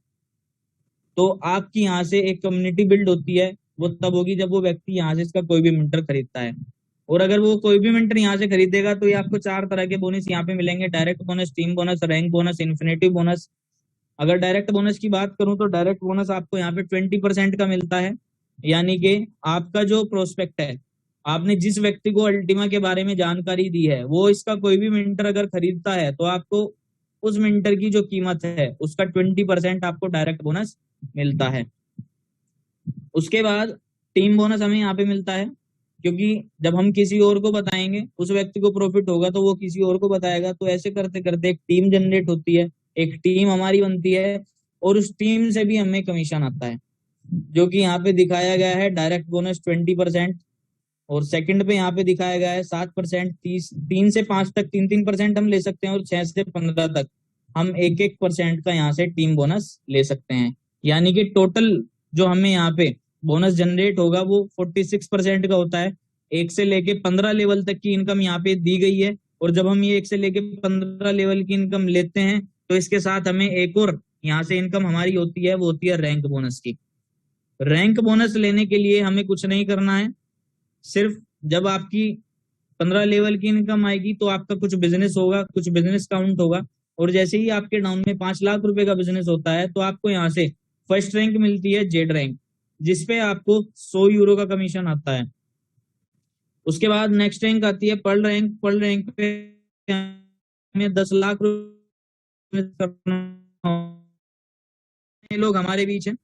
Speaker 1: तो आपकी यहाँ से एक कम्युनिटी बिल्ड होती है। वो तब होगी जब वो व्यक्ति यहाँ से इसका कोई भी मिंटर खरीदता है। और अगर वो कोई भी मिंटर यहाँ से खरीदेगा तो ये आपको 4 तरह के बोनस यहाँ पे मिलेंगे: direct bonus, team bonus, rank bonus, infinity bonus. अगर डायरेक्ट बोनस की बात करूं तो डायरेक्ट बोनस आपको यहाँ पे 20% का मिलता है। यानी कि आपका जो प्रोस्पेक्ट है, आपने जिस व्यक्ति को अल्टीमा के बारे में जानकारी दी है, वो इसका कोई भी मिंटर अगर खरीदता है तो आपको उस मिंटर की जो कीमत है उसका 20% आपको डायरेक्ट बोनस मिलता है। उसके बाद टीम बोनस हमें यहाँ पे मिलता है, क्योंकि जब हम किसी और को बताएंगे, उस व्यक्ति को प्रॉफिट होगा तो वो किसी और को बताएगा, तो ऐसे करते करते एक टीम जनरेट होती है, एक टीम हमारी बनती है, और उस टीम से भी हमें कमीशन आता है, जो कि यहाँ पे दिखाया गया है डायरेक्ट बोनस 20%, और सेकंड पे यहाँ पे दिखाया गया है 7%। 3 से 5 तक 3-3% हम ले सकते हैं, और 6 से 15 तक हम 1-1% का यहाँ से टीम बोनस ले सकते हैं। यानी कि टोटल जो हमें यहाँ पे बोनस जनरेट होगा वो 46% का होता है। 1 से लेके 15 लेवल तक की इनकम यहाँ पे दी गई है, और जब हम ये 1 से लेके 15 लेवल की इनकम लेते हैं तो इसके साथ हमें एक और यहाँ से इनकम हमारी होती है, वो होती है रैंक बोनस की। रैंक बोनस लेने के लिए हमें कुछ नहीं करना है, सिर्फ जब आपकी 15 लेवल की इनकम आएगी तो आपका कुछ बिजनेस होगा, कुछ बिजनेस काउंट होगा, और जैसे ही आपके डाउन में 5 लाख रुपए का बिजनेस होता है तो आपको यहाँ से फर्स्ट रैंक मिलती है, जेड रैंक, जिसपे आपको 100 यूरो का कमीशन आता है। उसके बाद नेक्स्ट रैंक आती है पर्ल रैंक। पर्ल रैंक पे हमें 10 लाख रुपए, लोग हमारे बीच है।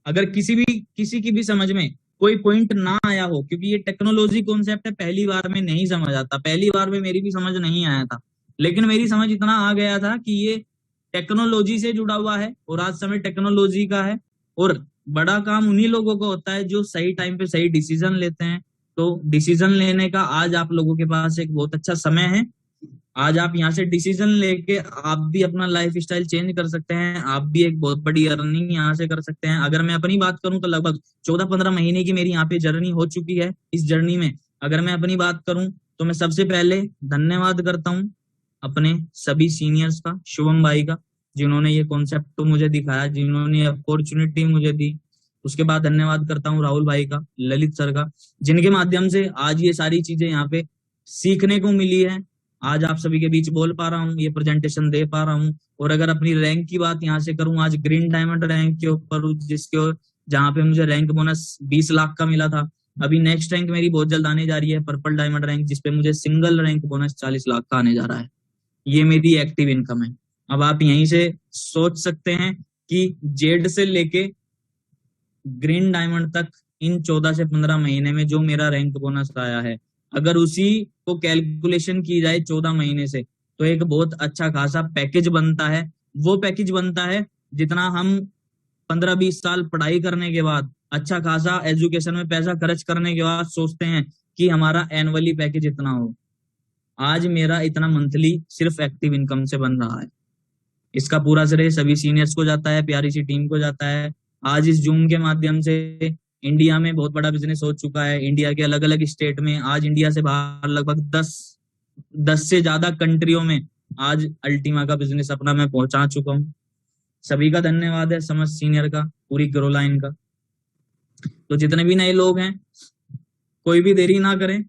Speaker 1: अगर किसी की भी समझ में कोई पॉइंट ना आया हो, क्योंकि ये टेक्नोलॉजी कॉन्सेप्ट है, पहली बार में नहीं समझ आता, पहली बार में मेरी भी समझ नहीं आया था, लेकिन मेरी समझ इतना आ गया था कि ये टेक्नोलॉजी से जुड़ा हुआ है और आज समय टेक्नोलॉजी का है। और बड़ा काम उन्हीं लोगों को होता है जो सही टाइम पे सही डिसीजन लेते हैं। तो डिसीजन लेने का आज आप लोगों के पास एक बहुत अच्छा समय है। आज आप यहाँ से डिसीजन लेके आप भी अपना लाइफ स्टाइल चेंज कर सकते हैं, आप भी एक बहुत बड़ी अर्निंग यहाँ से कर सकते हैं। अगर मैं अपनी बात करूं तो लगभग 14-15 महीने की मेरी यहाँ पे जर्नी हो चुकी है। इस जर्नी में अगर मैं अपनी बात करूं तो मैं सबसे पहले धन्यवाद करता हूं अपने सभी सीनियर्स का, शुभम भाई का, जिन्होंने ये कॉन्सेप्ट तो मुझे दिखाया, जिन्होंने अपॉर्चुनिटी मुझे दी। उसके बाद धन्यवाद करता हूँ राहुल भाई का, ललित सर का, जिनके माध्यम से आज ये सारी चीजें यहाँ पे सीखने को मिली है। आज आप सभी के बीच बोल पा रहा हूँ, ये प्रेजेंटेशन दे पा रहा हूँ। और अगर अपनी रैंक की बात यहाँ से करूँ, आज ग्रीन डायमंड रैंक के ऊपर हूँ, जहाँ पे मुझे रैंक बोनस 20 लाख का मिला था। अभी नेक्स्ट रैंक मेरी बहुत जल्द आने जा रही है, पर्पल डायमंड रैंक, जिसपे मुझे सिंगल रैंक बोनस 40 लाख का आने जा रहा है। ये मेरी एक्टिव इनकम है। अब आप यहीं से सोच सकते हैं कि जेड से लेके ग्रीन डायमंड तक इन 14 से 15 महीने में जो मेरा रैंक बोनस आया है, अगर उसी को कैलकुलेशन की जाए 14 महीने से, तो एक बहुत अच्छा खासा पैकेज बनता है। वो पैकेज बनता है जितना हम 15-20 साल पढ़ाई करने के बाद, अच्छा खासा एजुकेशन में पैसा खर्च करने के बाद सोचते हैं कि हमारा एनुअली पैकेज इतना हो। आज मेरा इतना मंथली सिर्फ एक्टिव इनकम से बन रहा है। इसका पूरा श्रेय सभी सीनियर्स को जाता है, प्यारी सी टीम को जाता है। आज इस जूम के माध्यम से इंडिया में बहुत बड़ा बिजनेस हो चुका है, इंडिया के अलग अलग स्टेट में, आज इंडिया से बाहर लगभग 10 से ज्यादा कंट्रियों में आज अल्टीमा का बिजनेस अपना मैं पहुंचा चुका हूँ। सभी का धन्यवाद है, समस्त सीनियर का, पूरी ग्रो लाइन का। तो जितने भी नए लोग हैं, कोई भी देरी ना करें,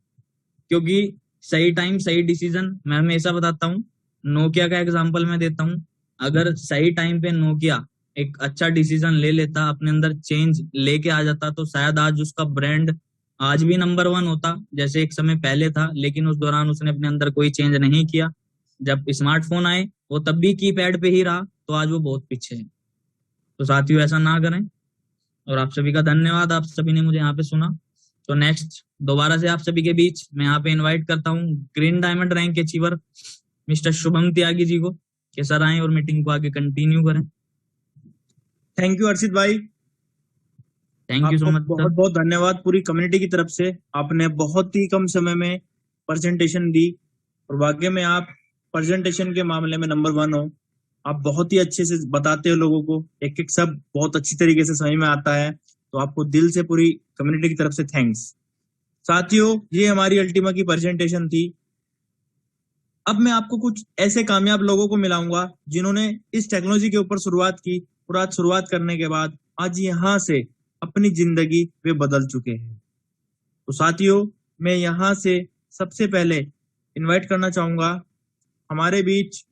Speaker 1: क्योंकि सही टाइम सही डिसीजन, मैं हमेशा बताता हूँ, नोकिया का एग्जांपल मैं देता हूँ। अगर सही टाइम पे नोकिया एक अच्छा डिसीजन ले लेता, अपने अंदर चेंज लेके आ जाता, तो शायद आज उसका ब्रांड आज भी नंबर 1 होता, जैसे एक समय पहले था। लेकिन उस दौरान उसने अपने अंदर कोई चेंज नहीं किया। जब स्मार्टफोन आए वो तब भी कीपैड पे ही रहा, तो आज वो बहुत पीछे है। तो साथियों ऐसा ना करें। और आप सभी का धन्यवाद, आप सभी ने मुझे यहाँ पे सुना। तो नेक्स्ट दोबारा से आप सभी के बीच मैं यहाँ पे इनवाइट करता हूँ green diamond rank achiever mister Shubham Tyagi ji को, कि सर आए और मीटिंग को आगे कंटिन्यू करें।
Speaker 2: थैंक यू अर्षित भाई,
Speaker 1: थैंक यू सो मच।
Speaker 2: बहुत बहुत धन्यवाद पूरी कम्युनिटी की तरफ से। आपने बहुत ही कम समय में प्रेजेंटेशन दी और वाकई में आप प्रेजेंटेशन के मामले में नंबर 1 हो। आप बहुत ही अच्छे से बताते हो लोगों को, एक एक सब बहुत अच्छी तरीके से समझ में आता है। तो आपको दिल से पूरी कम्युनिटी की तरफ से थैंक्स। साथियों, ये हमारी अल्टीमा की प्रेजेंटेशन थी। अब मैं आपको कुछ ऐसे कामयाब लोगों को मिलाऊंगा जिन्होंने इस टेक्नोलॉजी के ऊपर शुरुआत की, और आज शुरुआत करने के बाद आज यहाँ से अपनी जिंदगी वे बदल चुके हैं। तो साथियों, मैं यहाँ से सबसे पहले इनवाइट करना चाहूंगा हमारे बीच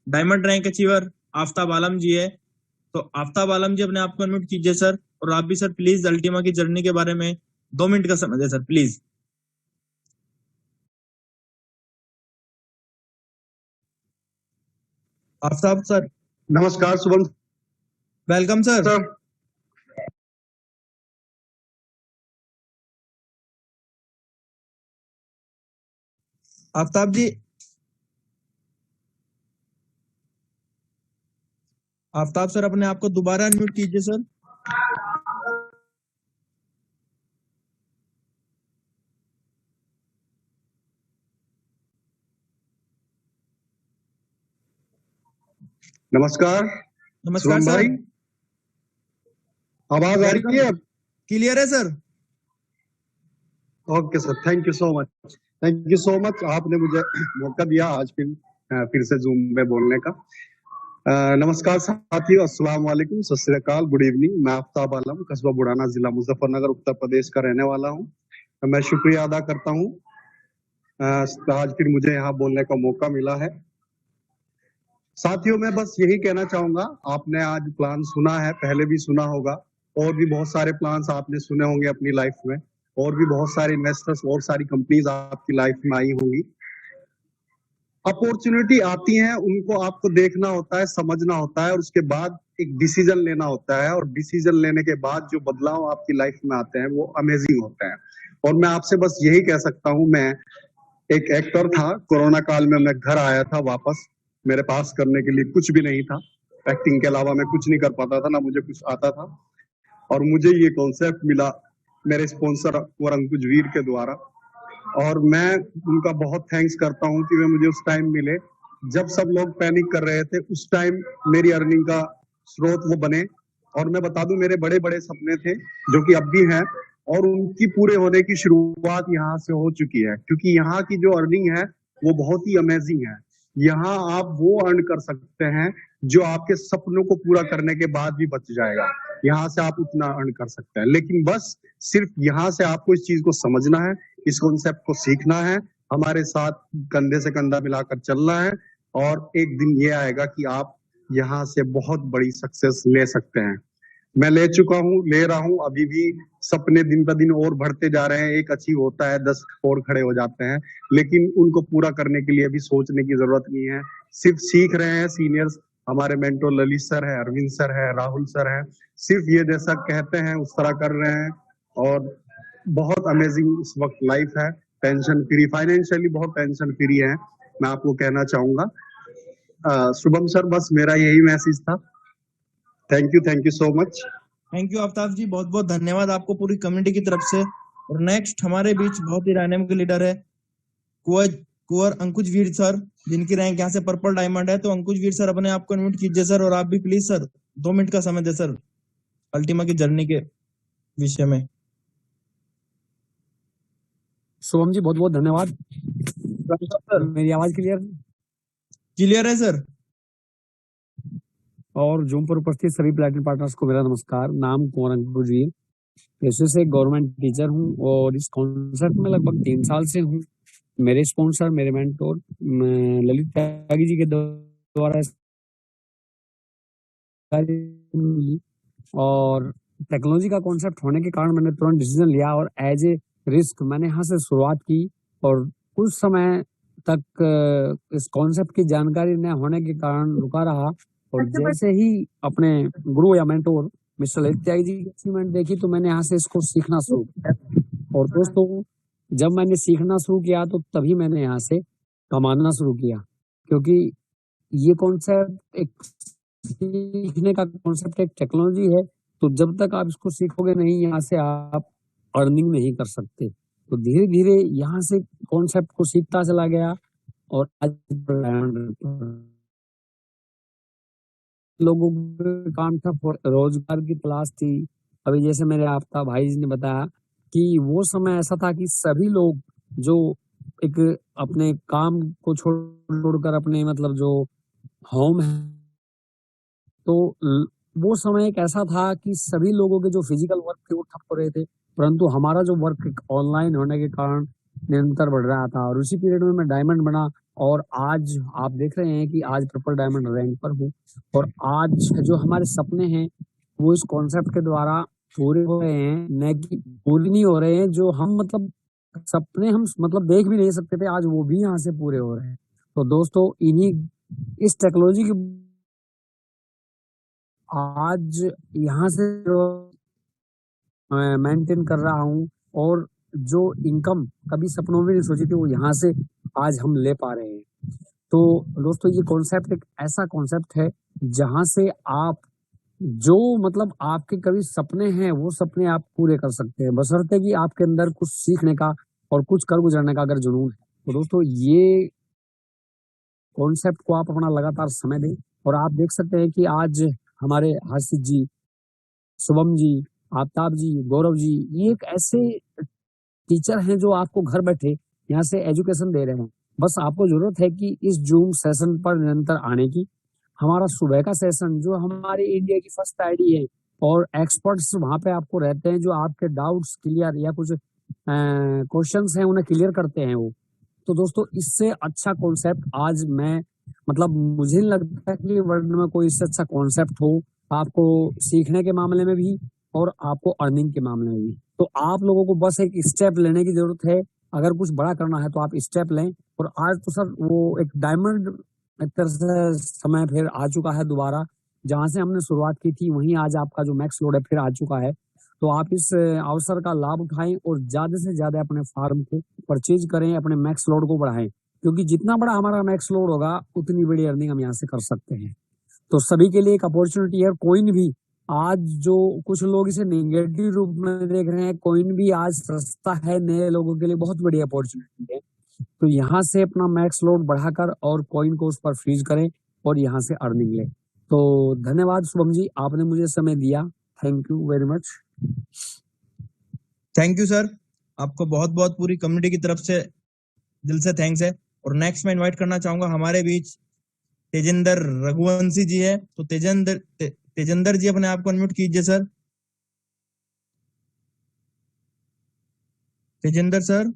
Speaker 2: डायमंड रैंक अचीवर आफ्ताब आलम जी है। तो आफ्ताब आलम जी, अपने आप को अनम्यूट कीजिए सर। और आप भी सर प्लीज अल्टीमा की जर्नी के बारे में 2 मिनट का समय दें सर, प्लीज। आफ्ताब सर।
Speaker 3: नमस्कार Shubham.
Speaker 2: Welcome sir. Aftab ji, Aftab sir अपने आप को दोबारा अनम्यूट कीजिए सर।
Speaker 3: नमस्कार।
Speaker 2: नमस्कार सर।
Speaker 3: भाई, आवाज आ रही है?
Speaker 2: क्लियर है sir.
Speaker 3: Okay sir, thank you so much. Thank you so much, आपने मुझे मौका दिया आज फिर से जूम में बोलने का। नमस्कार साथियों, अस्सलाम वालेकुम, सत श्री अकाल, गुड इवनिंग। मैं आफ्ताब आलम, कस्बा बुढ़ाना, जिला मुजफ्फरनगर, उत्तर प्रदेश का रहने वाला हूँ। मैं शुक्रिया अदा करता हूँ आज फिर मुझे यहाँ बोलने का मौका मिला है। साथियों, मैं बस यही कहना चाहूंगा, आपने आज प्लान सुना है, पहले भी सुना होगा, और भी बहुत सारे प्लान्स आपने सुने होंगे अपनी लाइफ में, और भी बहुत सारे इन्वेस्टर्स और सारी कंपनीज आपकी लाइफ में आई होंगी। अपॉर्चुनिटी आती है, उनको आपको देखना होता है, समझना होता है और उसके बाद एक डिसीजन लेना होता है, और डिसीजन लेने के बाद जो बदलाव आपकी लाइफ में आते हैं वो अमेजिंग होते हैं। और मैं आपसे बस यही कह सकता हूँ, मैं एक एक्टर था, कोरोना काल में मैं घर आया था वापस, मेरे पास करने के लिए कुछ भी नहीं था, एक्टिंग के अलावा मैं कुछ नहीं कर पाता था, ना मुझे कुछ आता था, और मुझे ये कॉन्सेप्ट मिला मेरे स्पॉन्सर और अंकुश वीर के द्वारा, और मैं उनका बहुत थैंक्स करता हूँ कि वे मुझे उस टाइम मिले जब सब लोग पैनिक कर रहे थे। उस टाइम मेरी अर्निंग का स्रोत वो बने, और मैं बता दूं मेरे बड़े बड़े सपने थे जो कि अब भी हैं, और उनकी पूरे होने की शुरुआत यहाँ से हो चुकी है, क्योंकि यहाँ की जो अर्निंग है वो बहुत ही अमेजिंग है। यहाँ आप वो अर्न कर सकते हैं जो आपके सपनों को पूरा करने के बाद भी बच जाएगा। यहाँ से आप उतना अर्न कर सकते हैं, लेकिन बस सिर्फ यहाँ से आपको इस चीज को समझना है, इस कॉन्सेप्ट को सीखना है, हमारे साथ कंधे से कंधा मिलाकर चलना है, और एक दिन ये आएगा कि आप यहाँ से बहुत बड़ी सक्सेस ले सकते हैं। मैं ले चुका हूँ, ले रहा हूँ, अभी भी सपने दिन ब दिन और बढ़ते जा रहे हैं। एक अचीव होता है, 10 और खड़े हो जाते हैं, लेकिन उनको पूरा करने के लिए अभी सोचने की जरूरत नहीं है, सिर्फ सीख रहे हैं। सीनियर्स हमारे मेंटोर ललित सर है, अरविंद सर है, राहुल सर है, सिर्फ ये जैसा कहते हैं उस तरह कर रहे हैं, और बहुत अमेजिंग इस वक्त लाइफ है, टेंशन फ्री, फाइनेंशियली बहुत टेंशन फ्री है, मैं आपको कहना चाहूंगा। शुभम सर, बस मेरा यही मैसेज था। Thank you so much.
Speaker 2: Thank you Aftab ji, बहुत बहुत धन्यवाद आपको पूरी कम्युनिटी की तरफ से। और नेक्स्ट हमारे बीच बहुत ही डायनेमिक लीडर है कुंवर अंकुश वीर सर, जिनकी रैंक यहाँ से पर्पल डायमंड है। तो अंकुश वीर सर, अपने आप को अनम्यूट कीजिए सर, और आप भी प्लीज सर 2 मिनट का समय दे सर अल्टीमा की जर्नी के विषय में।
Speaker 4: शुभम जी बहुत बहुत धन्यवाद।
Speaker 2: सर
Speaker 4: मेरी आवाज
Speaker 2: क्लियर है सर?
Speaker 4: और जूम पर उपस्थित सभी प्लेटिनम पार्टनर्स को मेरा नमस्कार। नाम कुंवर अंकुश जी, पेशे से गवर्नमेंट टीचर हूँ और इस कॉन्सेप्ट में लगभग 3 साल से हूँ। मेरे स्पॉन्सर, मेरे मेंटोर ललित त्यागी जी के द्वारा और टेक्नोलॉजी का कॉन्सेप्ट होने के कारण मैंने तुरंत डिसीजन लिया और एज ए रिस्क मैंने यहाँ से शुरुआत की। और कुछ समय तक इस कॉन्सेप्ट की जानकारी न होने के कारण रुका रहा, और जैसे ही अपने गुरु या मेंटोर मिस्टर ललित त्यागी जी की अचीवमेंट देखी तो मैंने यहाँ से इसको सीखना शुरू किया। और दोस्तों, जब मैंने सीखना शुरू किया तो तभी मैंने यहाँ से कमाना शुरू किया, क्योंकि ये कॉन्सेप्ट एक सीखने का कॉन्सेप्ट, एक टेक्नोलॉजी है। तो जब तक आप इसको सीखोगे नहीं, यहाँ से आप अर्निंग नहीं कर सकते। तो धीरे धीरे यहाँ से कॉन्सेप्ट को सीखता चला गया, और आज लोगों के काम था, रोजगार की तलाश थी। अभी जैसे मेरे आफ्ताब भाई जी ने बताया कि वो समय ऐसा था कि सभी लोग जो एक अपने काम को छोड़कर अपने मतलब जो होम है, तो वो समय एक ऐसा था कि सभी लोगों के जो फिजिकल वर्क थे वो ठप हो रहे थे, परंतु हमारा जो वर्क ऑनलाइन होने के कारण निरंतर बढ़ रहा था। और उसी पीरियड में मैं डायमंड बना, और आज आप देख रहे हैं कि आज ट्रिपल डायमंड रैंक पर हूँ। और आज जो हमारे सपने हैं वो इस कॉन्सेप्ट के द्वारा पूरे हो रहे हैं, न कि पूरे नहीं हो रहे हैं। जो हम मतलब सपने हम मतलब देख भी नहीं सकते थे, आज वो भी यहाँ से पूरे हो रहे हैं। तो दोस्तों, इन्हीं इस टेक्नोलॉजी की आज यहाँ से मेंटेन कर रहा हूँ, और जो इनकम कभी सपनों में नहीं सोची थी वो यहाँ से आज हम ले पा रहे हैं। तो दोस्तों, ये कॉन्सेप्ट एक ऐसा कॉन्सेप्ट है जहाँ से आप जो मतलब आपके कभी सपने हैं वो सपने आप पूरे कर सकते हैं, बशर्ते कि आपके अंदर कुछ सीखने का और कुछ कर गुजरने का अगर जुनून है। तो दोस्तों, ये कॉन्सेप्ट को आप अपना लगातार समय दें। और आप देख सकते हैं कि आज हमारे हर्षित जी, शुभम जी, आफ्ताब जी, गौरव जी, ये एक ऐसे टीचर हैं जो आपको घर बैठे यहाँ से एजुकेशन दे रहे हैं। बस आपको जरूरत है कि इस जूम सेशन पर निरंतर आने की। हमारा सुबह का सेशन जो हमारे इंडिया की फर्स्ट आईडी है, और एक्सपर्ट्स वहां पे आपको रहते हैं जो आपके डाउट्स क्लियर या कुछ क्वेश्चंस हैं उन्हें क्लियर करते हैं वो। तो दोस्तों, इससे अच्छा कॉन्सेप्ट आज मैं मतलब मुझे नहीं लगता कि वर्ल्ड में कोई इससे अच्छा कॉन्सेप्ट हो, आपको सीखने के मामले में भी और आपको अर्निंग के मामले में भी। तो आप लोगों को बस एक स्टेप लेने की जरूरत है, अगर कुछ बड़ा करना है तो आप स्टेप लें। और आज तो सर वो एक डायमंड एक तरह से समय फिर आ चुका है दोबारा, जहां से हमने शुरुआत की थी वहीं आज आपका जो मैक्स लोड है फिर आ चुका है। तो आप इस अवसर का लाभ उठाएं और ज्यादा से ज्यादा अपने फार्म को परचेज करें, अपने मैक्स लोड को बढ़ाएं, क्योंकि जितना बड़ा हमारा मैक्स लोड होगा उतनी बड़ी अर्निंग हम यहाँ से कर सकते हैं। तो सभी के लिए एक अपॉर्चुनिटी है। कोइन भी आज जो कुछ लोग इसे नेगेटिव रूप में देख रहे हैं, कोइन भी आज सस्ता है, नए लोगों के लिए बहुत बड़ी अपॉर्चुनिटी है। तो यहाँ से अपना मैक्स लोड बढ़ाकर और कॉइन को उस पर फ्रीज करें और यहाँ से अर्निंग लें। तो धन्यवाद शुभम जी, आपने मुझे समय दिया। Thank you very much.
Speaker 2: Thank you sir, आपको बहुत बहुत पूरी कम्युनिटी की तरफ से दिल से थैंक्स है। और नेक्स्ट मैं इनवाइट करना चाहूंगा हमारे बीच तेजेंद्र रघुवंशी जी है। तो तेजेंद्र जी अपने आप को अनम्यूट कीजिए सर। तेजेंद्र सर,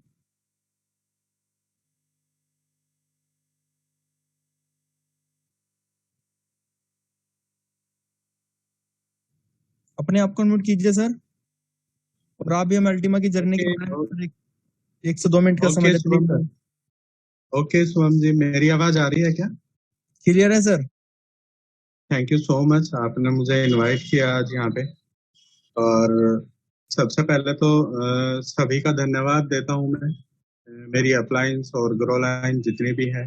Speaker 2: अपने आप को अनम्यूट कीजिए सर। और आप भी हम अल्टीमा की जर्नी के बारे में 1 से 2 मिनट का समय दें शुभम सर।
Speaker 3: ओके शुभम जी, मेरी आवाज आ रही है क्या?
Speaker 2: क्लियर है sir?
Speaker 3: Thank you so much, आपने मुझे इनवाइट किया आज यहाँ पे। और सबसे पहले तो सभी का धन्यवाद देता हूँ मैं। मेरी अपलाइंस और ग्रो लाइन जितनी भी है,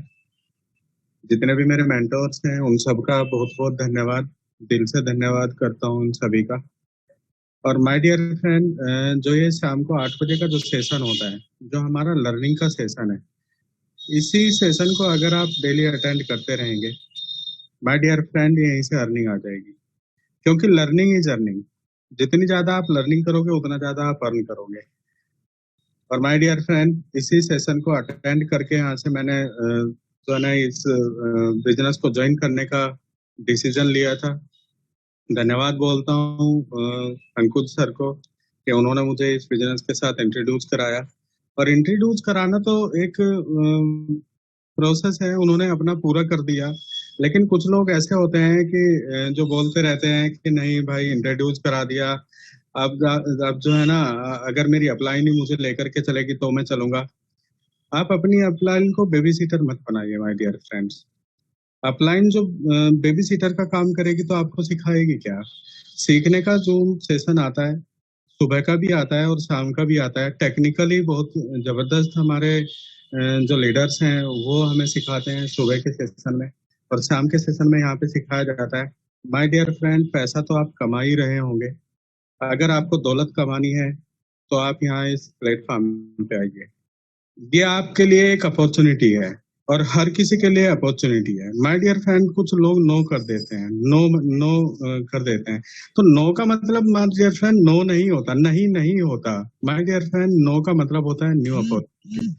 Speaker 3: जितने भी मेरे मेंटोर्स हैं, उन सबका बहुत बहुत धन्यवाद, दिल से धन्यवाद करता हूँ उन सभी का। और माय डियर फ्रेंड, जो ये शाम को 8 बजे का जो सेशन होता है, जो हमारा लर्निंग का सेशन है, इसी सेशन को अगर आप डेली अटेंड करते रहेंगे, माय डियर फ्रेंड, यहीं से अर्निंग आ जाएगी। क्योंकि लर्निंग इज अर्निंग। जितनी ज्यादा आप लर्निंग करोगे उतना ज्यादा आप अर्न करोगे। और माय डियर फ्रेंड, इसी सेशन को अटेंड करके यहाँ से मैंने जो है ना इस बिजनेस को ज्वाइन करने का डिसीजन लिया था। धन्यवाद बोलता हूँ अंकुश सर को कि उन्होंने मुझे इस बिजनेस के साथ इंट्रोड्यूस कराया। और इंट्रोड्यूस कराना तो एक प्रोसेस है, उन्होंने अपना पूरा कर दिया। लेकिन कुछ लोग ऐसे होते हैं कि जो बोलते रहते हैं कि नहीं भाई इंट्रोड्यूस करा दिया, अब जो है ना अगर मेरी अपलाइन ही मुझे लेकर के चलेगी तो मैं चलूंगा। आप अपनी अपलाइन को बेबी सीटर मत बनाइए माय डियर फ्रेंड्स। अपलाइन जो बेबी सीटर का काम करेगी तो आपको सिखाएगी क्या? सीखने का जो सेशन आता है, सुबह का भी आता है और शाम का भी आता है। टेक्निकली बहुत जबरदस्त हमारे जो लीडर्स हैं वो हमें सिखाते हैं सुबह के सेशन में, और शाम के सेशन में यहाँ पे सिखाया जाता है। माय डियर फ्रेंड, पैसा तो आप कमा ही रहे होंगे। अगर आपको दौलत कमानी है तो आप यहाँ इस प्लेटफॉर्म पे आइए। ये आपके लिए एक अपॉर्चुनिटी है और हर किसी के लिए अपॉर्चुनिटी है। माय डियर फ्रेंड, कुछ लोग नो कर देते हैं, नो कर देते हैं। तो नो का मतलब माय डियर फ्रेंड नो नहीं होता, नहीं होता। माय डियर फ्रेंड, नो का मतलब होता है न्यू अपॉर्चुनिटी।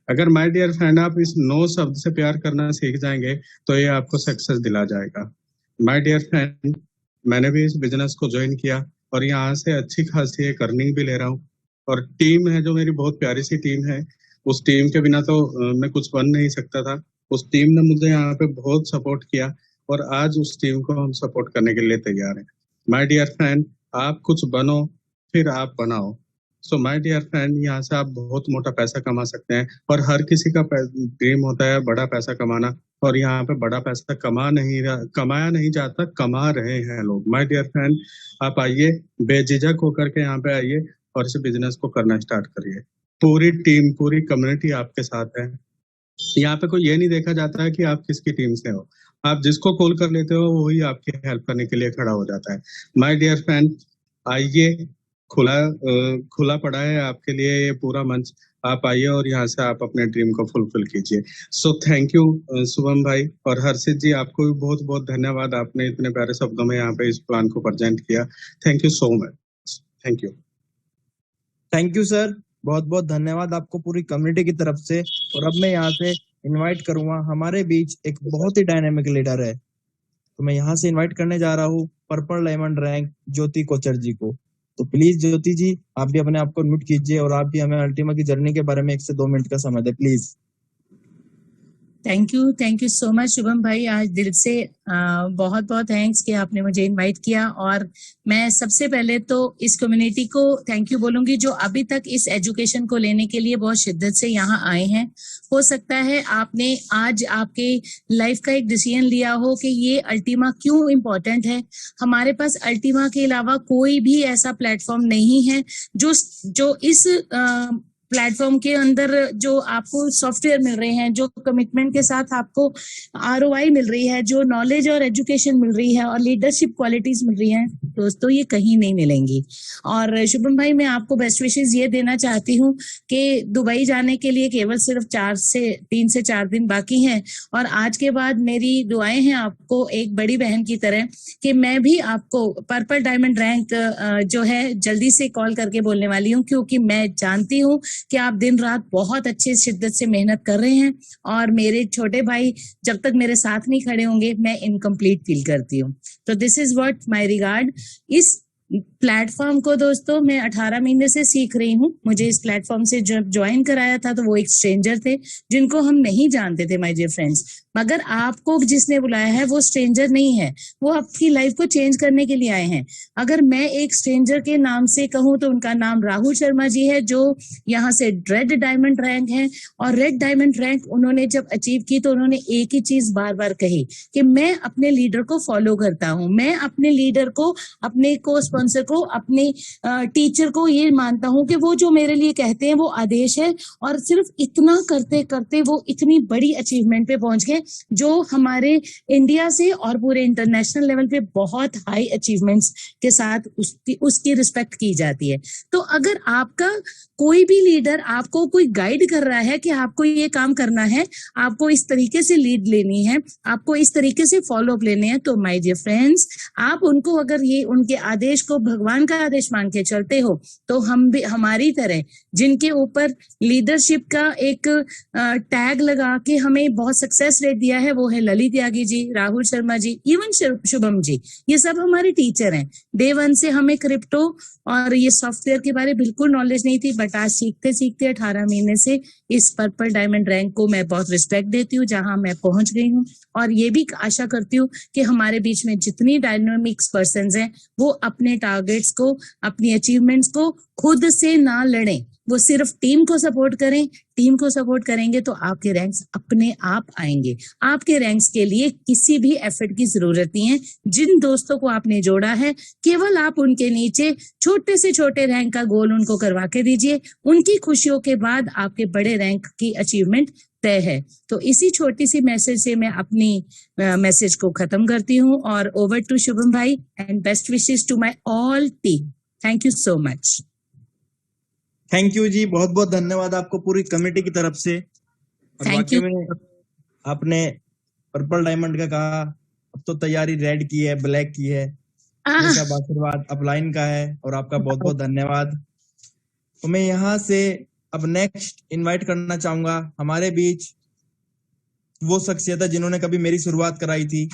Speaker 3: अगर माय डियर फ्रेंड आप इस नो शब्द से प्यार करना सीख जाएंगे तो ये आपको सक्सेस दिला जाएगा। माय डियर फ्रेंड, मैंने भी इस बिजनेस को ज्वाइन किया और यहाँ से अच्छी खासी एक अर्निंग भी ले रहा हूँ। और टीम है जो मेरी बहुत प्यारी सी टीम है, उस टीम के बिना तो मैं कुछ बन नहीं सकता था। उस टीम ने मुझे यहाँ पे बहुत सपोर्ट किया और आज उस टीम को हम सपोर्ट करने के लिए तैयार हैं। माय डियर फ्रेंड, आप कुछ बनो फिर आप बनाओ। सो माय डियर फ्रेंड, यहाँ से आप बहुत मोटा पैसा कमा सकते हैं और हर किसी का ड्रीम होता है बड़ा पैसा कमाना। और यहाँ पे बड़ा पैसा कमाया नहीं जाता, कमा रहे हैं लोग। माय डियर फ्रेंड, आप आइए, बेझिझक होकर के यहाँ पे आइए और इस बिजनेस को करना स्टार्ट करिए। पूरी टीम, पूरी कम्युनिटी आपके साथ है। यहाँ पे कोई ये नहीं देखा जाता है कि आप किसकी टीम से हो। आप जिसको कॉल कर लेते हो वही आपकी हेल्प करने के लिए खड़ा हो जाता है। माय डियर फ्रेंड, आइए, खुला पड़ा है आपके लिए ये पूरा मंच। आप आइए और यहाँ से आप अपने ड्रीम को फुलफिल कीजिए। सो थैंक यू शुभम भाई और हर्षित जी, आपको भी बहुत बहुत धन्यवाद। आपने इतने प्यारे शब्दों में यहाँ पे इस प्लान को प्रेजेंट किया। Thank you so much. Thank you.
Speaker 2: Thank you sir, बहुत बहुत धन्यवाद आपको पूरी कम्युनिटी की तरफ से। और अब मैं यहाँ से इनवाइट करूंगा, हमारे बीच एक बहुत ही डायनेमिक लीडर है, तो मैं यहाँ से इनवाइट करने जा रहा हूँ पर्पल डायमंड रैंक ज्योति कोचर जी को। तो प्लीज ज्योति जी, आप भी अपने आप को म्यूट कीजिए और आप भी हमें अल्टीमा की जर्नी के बारे में 1 से 2 मिनट का समय दे please.
Speaker 5: Thank you so much Shubham भाई। आज दिल से बहुत बहुत थैंक्स कि आपने मुझे इनवाइट किया। और मैं सबसे पहले तो इस कम्युनिटी को थैंक यू बोलूंगी जो अभी तक इस एजुकेशन को लेने के लिए बहुत शिद्दत से यहाँ आए हैं। हो सकता है आपने आज आपके लाइफ का एक डिसीजन लिया हो कि ये अल्टीमा क्यों इम्पोर्टेंट है। हमारे पास अल्टीमा के अलावा कोई भी ऐसा प्लेटफॉर्म नहीं है जो इस प्लेटफॉर्म के अंदर जो आपको सॉफ्टवेयर मिल रहे हैं, जो कमिटमेंट के साथ आपको ROI मिल रही है, जो नॉलेज और एजुकेशन मिल रही है और लीडरशिप क्वालिटीज मिल रही हैं, दोस्तों ये कहीं नहीं मिलेंगी। और शुभम भाई मैं आपको बेस्ट विशेष ये देना चाहती हूँ कि दुबई जाने के लिए केवल सिर्फ 3 से 4 दिन बाकी हैं। और आज के बाद मेरी दुआएं हैं आपको एक बड़ी बहन की तरह कि मैं भी आपको पर्पल डायमंड रैंक जो है जल्दी से कॉल करके बोलने वाली हूँ, क्योंकि मैं जानती हूँ कि आप दिन रात बहुत अच्छे शिद्दत से मेहनत कर रहे हैं। और मेरे छोटे भाई जब तक मेरे साथ नहीं खड़े होंगे मैं इनकम्प्लीट फील करती हूँ। तो this is what my regard. इस प्लेटफॉर्म को दोस्तों मैं 18 महीने से सीख रही हूँ। मुझे इस प्लेटफॉर्म से जब ज्वाइन कराया था तो वो एक स्ट्रेंजर थे जिनको हम नहीं जानते थे माय डियर फ्रेंड्स। मगर आपको जिसने बुलाया है वो स्ट्रेंजर नहीं है, वो आपकी लाइफ को चेंज करने के लिए आए हैं। अगर मैं एक स्ट्रेंजर के नाम से कहूँ तो उनका नाम राहुल शर्मा जी है, जो यहाँ से रेड डायमंड रैंक है। और रेड डायमंड रैंक उन्होंने जब अचीव की तो उन्होंने एक ही चीज बार बार कही कि मैं अपने लीडर को फॉलो करता हूँ, मैं अपने लीडर को, अपने को स्पॉन्सर को, अपने टीचर को ये मानता हूँ कि वो जो मेरे लिए कहते हैं वो आदेश है। और सिर्फ इतना करते करते वो इतनी बड़ी अचीवमेंट पे पहुंच गए जो हमारे इंडिया से और पूरे इंटरनेशनल लेवल पे बहुत हाई अचीवमेंट्स के साथ उसकी रिस्पेक्ट की जाती है। तो अगर आपका कोई भी लीडर आपको कोई गाइड कर रहा है कि आपको ये काम करना है, आपको इस तरीके से लीड लेनी है, आपको इस तरीके से फॉलो अप लेने हैं, तो माय डियर फ्रेंड्स आप उनको अगर ये उनके आदेश को भगवान का आदेश मान के चलते हो तो हम भी हमारी तरह जिनके ऊपर लीडरशिप का एक टैग लगा के हमें बहुत सक्सेस रेट दिया है वो है ललित यागी जी, राहुल शर्मा जी, इवन शुभम जी, ये सब हमारे टीचर हैं। डे 1 से हमें क्रिप्टो और ये सॉफ्टवेयर के बारे बिल्कुल नॉलेज नहीं थी, बट आज सीखते सीखते 18 महीने से इस पर्पल डायमंड रैंक को मैं बहुत रिस्पेक्ट देती हूँ जहां मैं पहुंच गई हूँ। और ये भी आशा करती हूँ कि हमारे बीच में जितनी डायनामिक्स पर्संस हैं वो अपने टारगेट्स को, अपनी अचीवमेंट्स को खुद से ना लड़ें, वो सिर्फ टीम को सपोर्ट करें। टीम को सपोर्ट करेंगे तो आपके रैंक्स अपने आप आएंगे। आपके रैंक्स के लिए किसी भी एफर्ट की जरूरत नहीं है। जिन दोस्तों को आपने जोड़ा है केवल आप उनके नीचे छोटे से छोटे रैंक का गोल उनको करवा के दीजिए, उनकी खुशियों के बाद आपके बड़े रैंक की अचीवमेंट तय है। तो इसी छोटी सी मैसेज से मैं अपनी मैसेज को खत्म करती हूँ और ओवर टू शुभम भाई and best wishes to my all team. Thank you so much.
Speaker 2: Thank you ji, बहुत बहुत धन्यवाद आपको पूरी कमेटी की तरफ से। और
Speaker 5: Thank
Speaker 2: वाकई
Speaker 5: you.
Speaker 2: में आपने पर्पल डायमंड का कहा, अब तो तैयारी रेड की है, ब्लैक की है, ये सब आशीर्वाद अपलाइन का है और आपका बहुत बहुत धन्यवाद। तो मैं यहाँ से अब नेक्स्ट इनवाइट करना चाहूंगा हमारे बीच वो शख्सियत है जिन्होंने कभी मेरी शुरुआत कराई थी,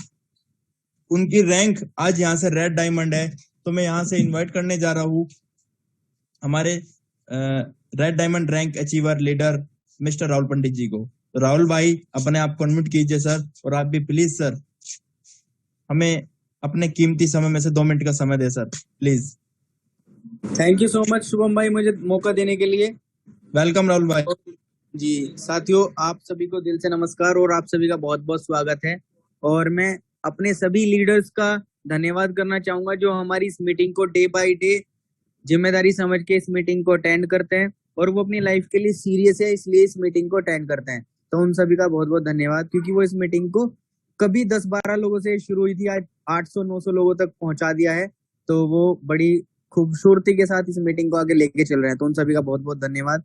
Speaker 2: उनकी रैंक आज यहाँ से रेड डायमंड है। तो मैं यहाँ से इनवाइट करने जा रहा हूँ हमारे red diamond rank achiever leader mister Rahul Pandit ji को। तो राहुल भाई अपने आप को अनम्यूट कीजिए सर, और आप भी प्लीज सर हमें अपने कीमती समय में से 2 मिनट का समय दे sir, please.
Speaker 6: Thank you so much Shubham भाई मुझे मौका देने के लिए।
Speaker 2: वेलकम राहुल भाई
Speaker 6: जी साथियों, आप सभी को दिल से नमस्कार और आप सभी का बहुत बहुत स्वागत है। और मैं अपने सभी लीडर्स का धन्यवाद करना चाहूंगा जो हमारी इस मीटिंग को डे बाय डे जिम्मेदारी समझ के इस मीटिंग को अटेंड करते हैं और वो अपनी लाइफ के लिए सीरियस है इसलिए इस मीटिंग को अटेंड करते हैं। तो उन सभी का बहुत बहुत धन्यवाद, क्योंकि वो इस मीटिंग को कभी 10-12 लोगों से शुरू हुई थी, आज 800-900 लोगों तक पहुंचा दिया है। तो वो बड़ी खूबसूरती के साथ इस मीटिंग को आगे लेके चल रहे हैं। तो उन सभी का बहुत बहुत धन्यवाद।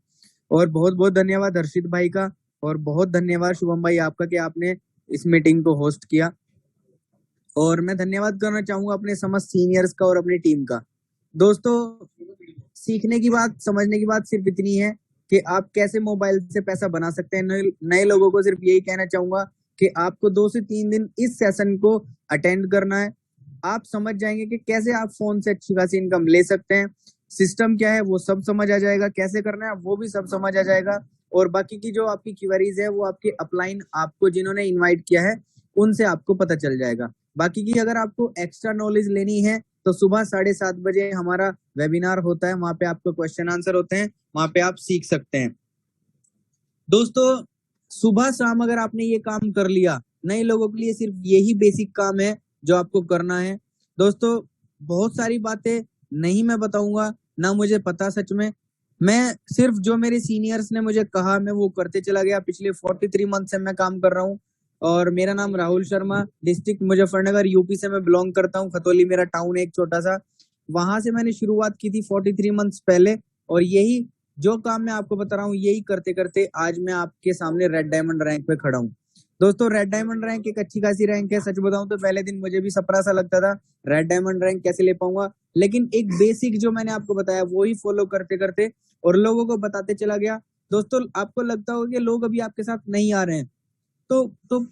Speaker 6: और बहुत बहुत धन्यवाद हर्षित भाई का, और बहुत धन्यवाद शुभम भाई आपका कि आपने इस मीटिंग को होस्ट किया। और मैं धन्यवाद करना चाहूंगा अपने समस्त सीनियर्स का और अपनी टीम का। दोस्तों, सीखने की बात, समझने की बात सिर्फ इतनी है कि आप कैसे मोबाइल से पैसा बना सकते हैं। नए लोगों को सिर्फ यही कहना चाहूंगा कि आपको 2 से 3 दिन इस सेशन को अटेंड करना है। आप समझ जाएंगे कि कैसे आप फोन से अच्छी खासी इनकम ले सकते हैं। सिस्टम क्या है वो सब समझ आ जाएगा, कैसे करना है वो भी सब समझ आ जाएगा। और बाकी की जो आपकी क्वेरीज है वो आपके अपलाइन आपको जिन्होंने इनवाइट किया है उनसे आपको पता चल जाएगा। बाकी की अगर आपको एक्स्ट्रा नॉलेज लेनी है तो सुबह 7:30 बजे हमारा वेबिनार होता है, वहां पे आपको क्वेश्चन आंसर होते हैं, वहां पे आप सीख सकते हैं। दोस्तों सुबह शाम अगर आपने ये काम कर लिया, नए लोगों के लिए सिर्फ यही बेसिक काम है जो आपको करना है। दोस्तों बहुत सारी बातें नहीं मैं बताऊंगा, ना मुझे पता सच में, मैं सिर्फ जो मेरे सीनियर्स ने मुझे कहा मैं वो करते चला गया। पिछले 43 मंथ से मैं काम कर रहा हूँ और मेरा नाम राहुल शर्मा, डिस्ट्रिक्ट मुजफ्फरनगर यूपी से मैं बिलोंग करता हूँ। खतौली मेरा टाउन है एक छोटा सा, वहां से मैंने शुरुआत की थी 43 मंथ्स पहले। और यही जो काम मैं आपको बता रहा हूँ यही करते करते आज मैं आपके सामने रेड डायमंड रैंक पे खड़ा हूँ। दोस्तों रेड डायमंड रैंक एक अच्छी खासी रैंक है। सच बताऊं तो पहले दिन मुझे भी सपना सा लगता था रेड डायमंड रैंक कैसे ले पाऊंगा, लेकिन एक बेसिक जो मैंने आपको बताया वो ही फॉलो करते करते और लोगों को बताते चला गया। दोस्तों आपको लगता होगा कि लोग अभी आपके साथ नहीं आ रहे हैं, तो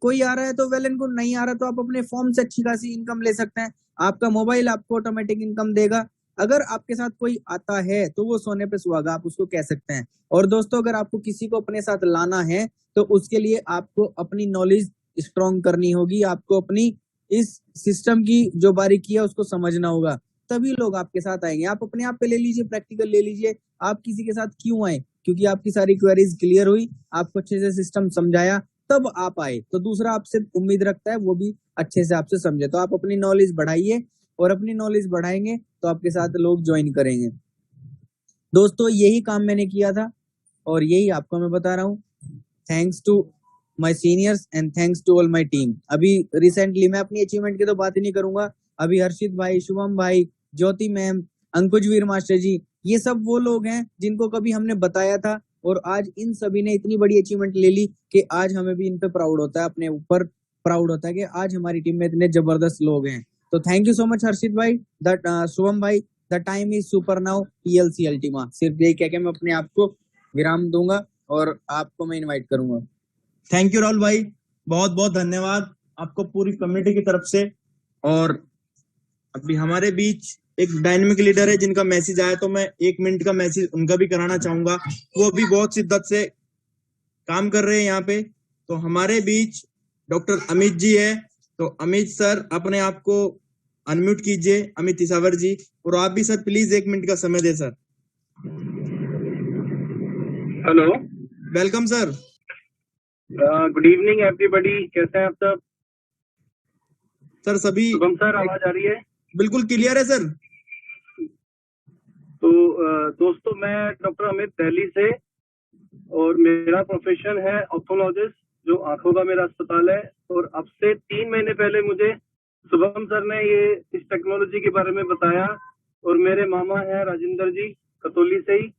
Speaker 6: कोई आ रहा है तो वेल एंड गुड, नहीं आ रहा तो आप अपने फॉर्म से अच्छी खासी इनकम ले सकते हैं। आपका मोबाइल आपको ऑटोमेटिक इनकम देगा। अगर आपके साथ कोई आता है तो वो सोने पे सुहागा, आप उसको कह सकते हैं। और दोस्तों अगर आपको किसी को अपने साथ लाना है तो उसके लिए आपको अपनी नॉलेज स्ट्रॉन्ग करनी होगी, आपको अपनी इस सिस्टम की जो बारीकी है उसको समझना होगा, तभी लोग आपके साथ आएंगे। आप अपने आप पे ले लीजिए, प्रैक्टिकल ले लीजिए, आप किसी के साथ क्यों आए, क्योंकि आपकी सारी क्वेरीज क्लियर हुई, आपको अच्छे से सिस्टम समझाया, तब आप आए। तो दूसरा आपसे उम्मीद रखता है वो भी अच्छे से आपसे समझे। तो आप अपनी नॉलेज बढ़ाइए और अपनी नॉलेज बढ़ाएंगे तो आपके साथ लोग ज्वाइन करेंगे। दोस्तों यही काम मैंने किया था और यही आपको मैं बता रहा हूँ। Thanks to my seniors and thanks to all my team. अभी रिसेंटली मैं अपनी अचीवमेंट की तो बात ही नहीं करूंगा, अभी हर्षित भाई, शुभम भाई, ज्योति मैम, अंकुज वीर मास्टर जी, ये सब वो लोग हैं जिनको कभी हमने बताया था और आज इन सभी ने इतनी बड़ी अचीवमेंट ले ली कि आज हमें भी इन पे प्राउड होता है, अपने ऊपर प्राउड होता है कि आज हमारी टीम में इतने जबरदस्त लोग हैं। तो थैंक यू सो मच हर्षित भाई, दैट शुभम भाई, the time is super now PLC Ultima. सिर्फ यही कह के मैं अपने आप को विराम दूंगा और आपको मैं इनवाइट करूंगा।
Speaker 2: थैंक यू राहुल भाई, बहुत बहुत धन्यवाद आपको पूरी कम्युनिटी की तरफ से। और अभी हमारे बीच एक डायनेमिक लीडर है जिनका मैसेज आया, तो मैं 1 मिनट का मैसेज उनका भी कराना चाहूंगा। वो भी बहुत शिद्दत से काम कर रहे हैं यहाँ पे। तो हमारे बीच डॉक्टर अमित जी है, तो अमित सर अपने आप को अनम्यूट कीजिए, अमित तिसावर जी, और आप भी सर प्लीज 1 मिनट का समय दें sir.
Speaker 7: Hello,
Speaker 2: welcome sir.
Speaker 7: Good evening everybody, कैसे हैं आप सब?
Speaker 2: सर सभी
Speaker 7: शुभम सर आवाज आ रही है?
Speaker 2: बिल्कुल क्लियर है सर।
Speaker 7: तो दोस्तों मैं डॉक्टर अमित दिल्ली से और मेरा प्रोफेशन है ऑप्थोलॉजिस्ट, जो आंखों का मेरा अस्पताल है। और अब से 3 महीने पहले मुझे शुभम सर ने ये इस टेक्नोलॉजी के बारे में बताया और मेरे मामा हैं राजेंद्र जी खतौली से ही,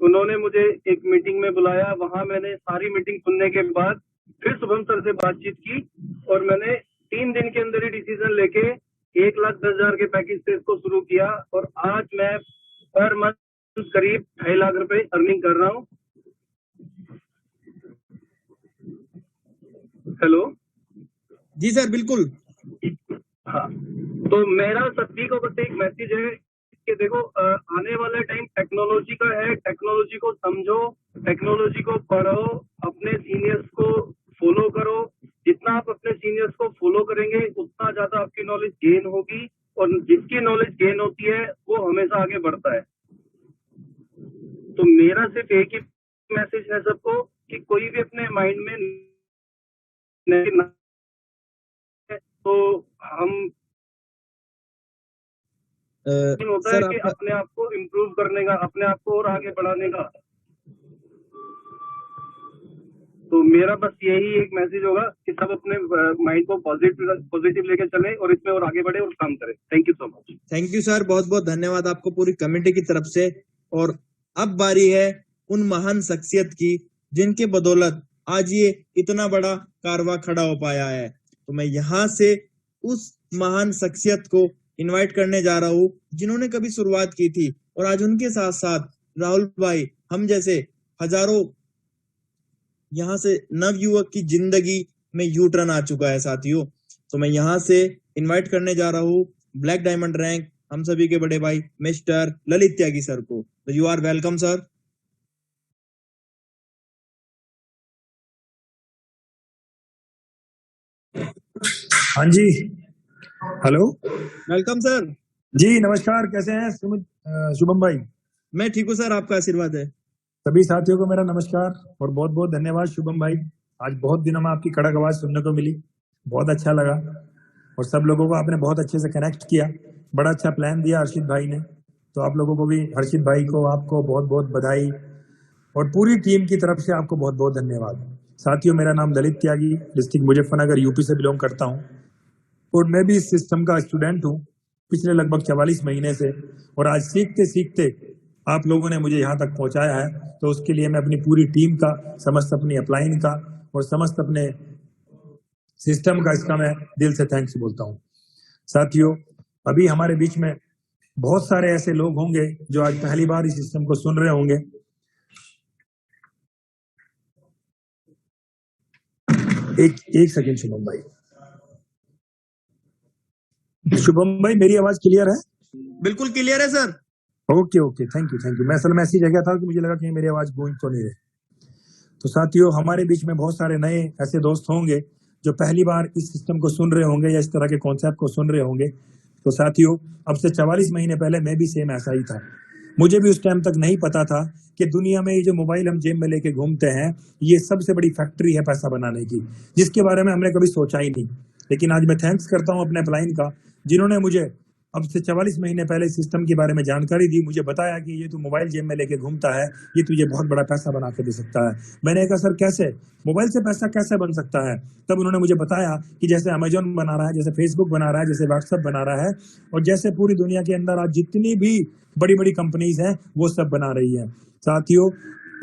Speaker 7: उन्होंने मुझे एक मीटिंग में बुलाया। वहां मैंने सारी मीटिंग सुनने के बाद फिर शुभम सर से बातचीत की और मैंने 3 दिन के अंदर ही डिसीजन लेके 1,10,000 के पैकेज से इसको शुरू किया और आज मैं पर मंथ करीब 2.5 लाख रुपए अर्निंग कर रहा हूँ। हेलो
Speaker 2: जी सर बिल्कुल।
Speaker 7: हाँ, तो मेरा सभी को बस एक मैसेज है कि देखो आने वाला टाइम टेक्नोलॉजी का है, टेक्नोलॉजी को समझो, टेक्नोलॉजी को पढ़ो, अपने सीनियर्स को फॉलो करो। जितना आप अपने सीनियर्स को फॉलो करेंगे उतना ज्यादा आपकी नॉलेज गेन होगी और जिसकी नॉलेज गेन होती है वो हमेशा आगे बढ़ता है। तो मेरा सिर्फ एक ही मैसेज है सबको कि कोई भी अपने माइंड में नहीं, तो हम होता है
Speaker 2: सर
Speaker 7: कि
Speaker 2: आपका
Speaker 7: अपने आप को इम्प्रूव करने का, अपने आप को और आगे बढ़ाने का। तो मेरा बस यही एक मैसेज होगा कि सब अपने माइंड को पॉजिटिव लेके चलें और इसमें और आगे बढ़े और काम करें। Thank you so much.
Speaker 2: Thank you sir, बहुत बहुत धन्यवाद आपको पूरी कमेटी की तरफ से। और अब बारी है उन महान शख्सियत की जिनके बदौलत आज ये इतना बड़ा कारवां खड़ा हो पाया है। तो मैं यहाँ से उस महान शख्सियत को इनवाइट करने जा रहा हूँ जिन्होंने कभी शुरुआत की थी और आज उनके साथ साथ राहुल भाई, हम जैसे हजारों यहाँ से नवयुवक की जिंदगी में यू टर्न आ चुका है साथियों। तो मैं यहाँ से इनवाइट करने जा रहा हूँ ब्लैक डायमंड रैंक हम सभी के बड़े भाई मिस्टर ललित त्यागी सर को। तो यू आर वेलकम सर।
Speaker 8: हाँ जी, हेलो
Speaker 2: वेलकम सर।
Speaker 8: जी, नमस्कार। कैसे हैं शुभम भाई?
Speaker 2: मैं ठीक हूँ सर, आपका आशीर्वाद है।
Speaker 8: सभी साथियों को मेरा नमस्कार और बहुत बहुत धन्यवाद शुभम भाई। आज बहुत दिनों में आपकी कड़क आवाज सुनने को मिली, बहुत अच्छा लगा और सब लोगों को आपने बहुत अच्छे से कनेक्ट किया। बड़ा अच्छा प्लान दिया हर्षित भाई ने, तो आप लोगों को भी, हर्षित भाई को आपको बहुत बहुत बधाई और पूरी टीम की तरफ से आपको बहुत बहुत धन्यवाद। साथियों, मेरा नाम ललित त्यागी, डिस्ट्रिक्ट मुजफ्फरनगर यूपी से बिलोंग करता हूँ और मैं भी इस सिस्टम का स्टूडेंट हूँ पिछले लगभग 44 महीने से। और आज सीखते सीखते आप लोगों ने मुझे यहाँ तक पहुँचाया है, तो उसके लिए मैं अपनी पूरी टीम का, समस्त अपनी अपलाइन का और समस्त अपने सिस्टम का, इसका मैं दिल से थैंक्स बोलता हूँ। साथियों, अभी हमारे बीच में बहुत सारे ऐसे लोग होंगे जो आज पहली बार इस सिस्टम को सुन रहे होंगे। एक सेकेंड शुभम भाई। शुभम भाई, मेरी आवाज क्लियर है?
Speaker 2: बिल्कुल क्लियर है sir.
Speaker 8: Okay okay, thank you. मैं असल में ऐसी जगह था कि मुझे लगा कि मेरी आवाज गूंज तो नहीं रही। तो साथियों, हमारे बीच में बहुत सारे नए ऐसे दोस्त होंगे जो पहली बार इस सिस्टम को सुन रहे होंगे या इस तरह के कॉन्सेप्ट को सुन रहे होंगे। तो साथियों, अब से 44 महीने पहले मैं भी सेम ऐसा ही था। मुझे भी उस टाइम तक नहीं पता था कि दुनिया में ये जो मोबाइल हम जेब में लेके घूमते हैं, ये सबसे बड़ी फैक्ट्री है पैसा बनाने की, जिसके बारे में हमने कभी सोचा ही नहीं। लेकिन आज मैं थैंक्स करता हूँ अपने अपलाइन का, जिन्होंने मुझे अब से 44 महीने पहले सिस्टम के बारे में जानकारी दी, मुझे बताया कि ये तू मोबाइल जेब में लेके घूमता है, ये तुझे बहुत बड़ा पैसा बना के दे सकता है। मैंने कहा सर कैसे, मोबाइल से पैसा कैसे बन सकता है? तब उन्होंने मुझे बताया कि जैसे अमेजोन बना रहा है, जैसे फेसबुक बना रहा है, जैसे व्हाट्सएप बना रहा है और जैसे पूरी दुनिया के अंदर आज जितनी भी बड़ी बड़ी कंपनीज हैं वो सब बना रही है। साथियों,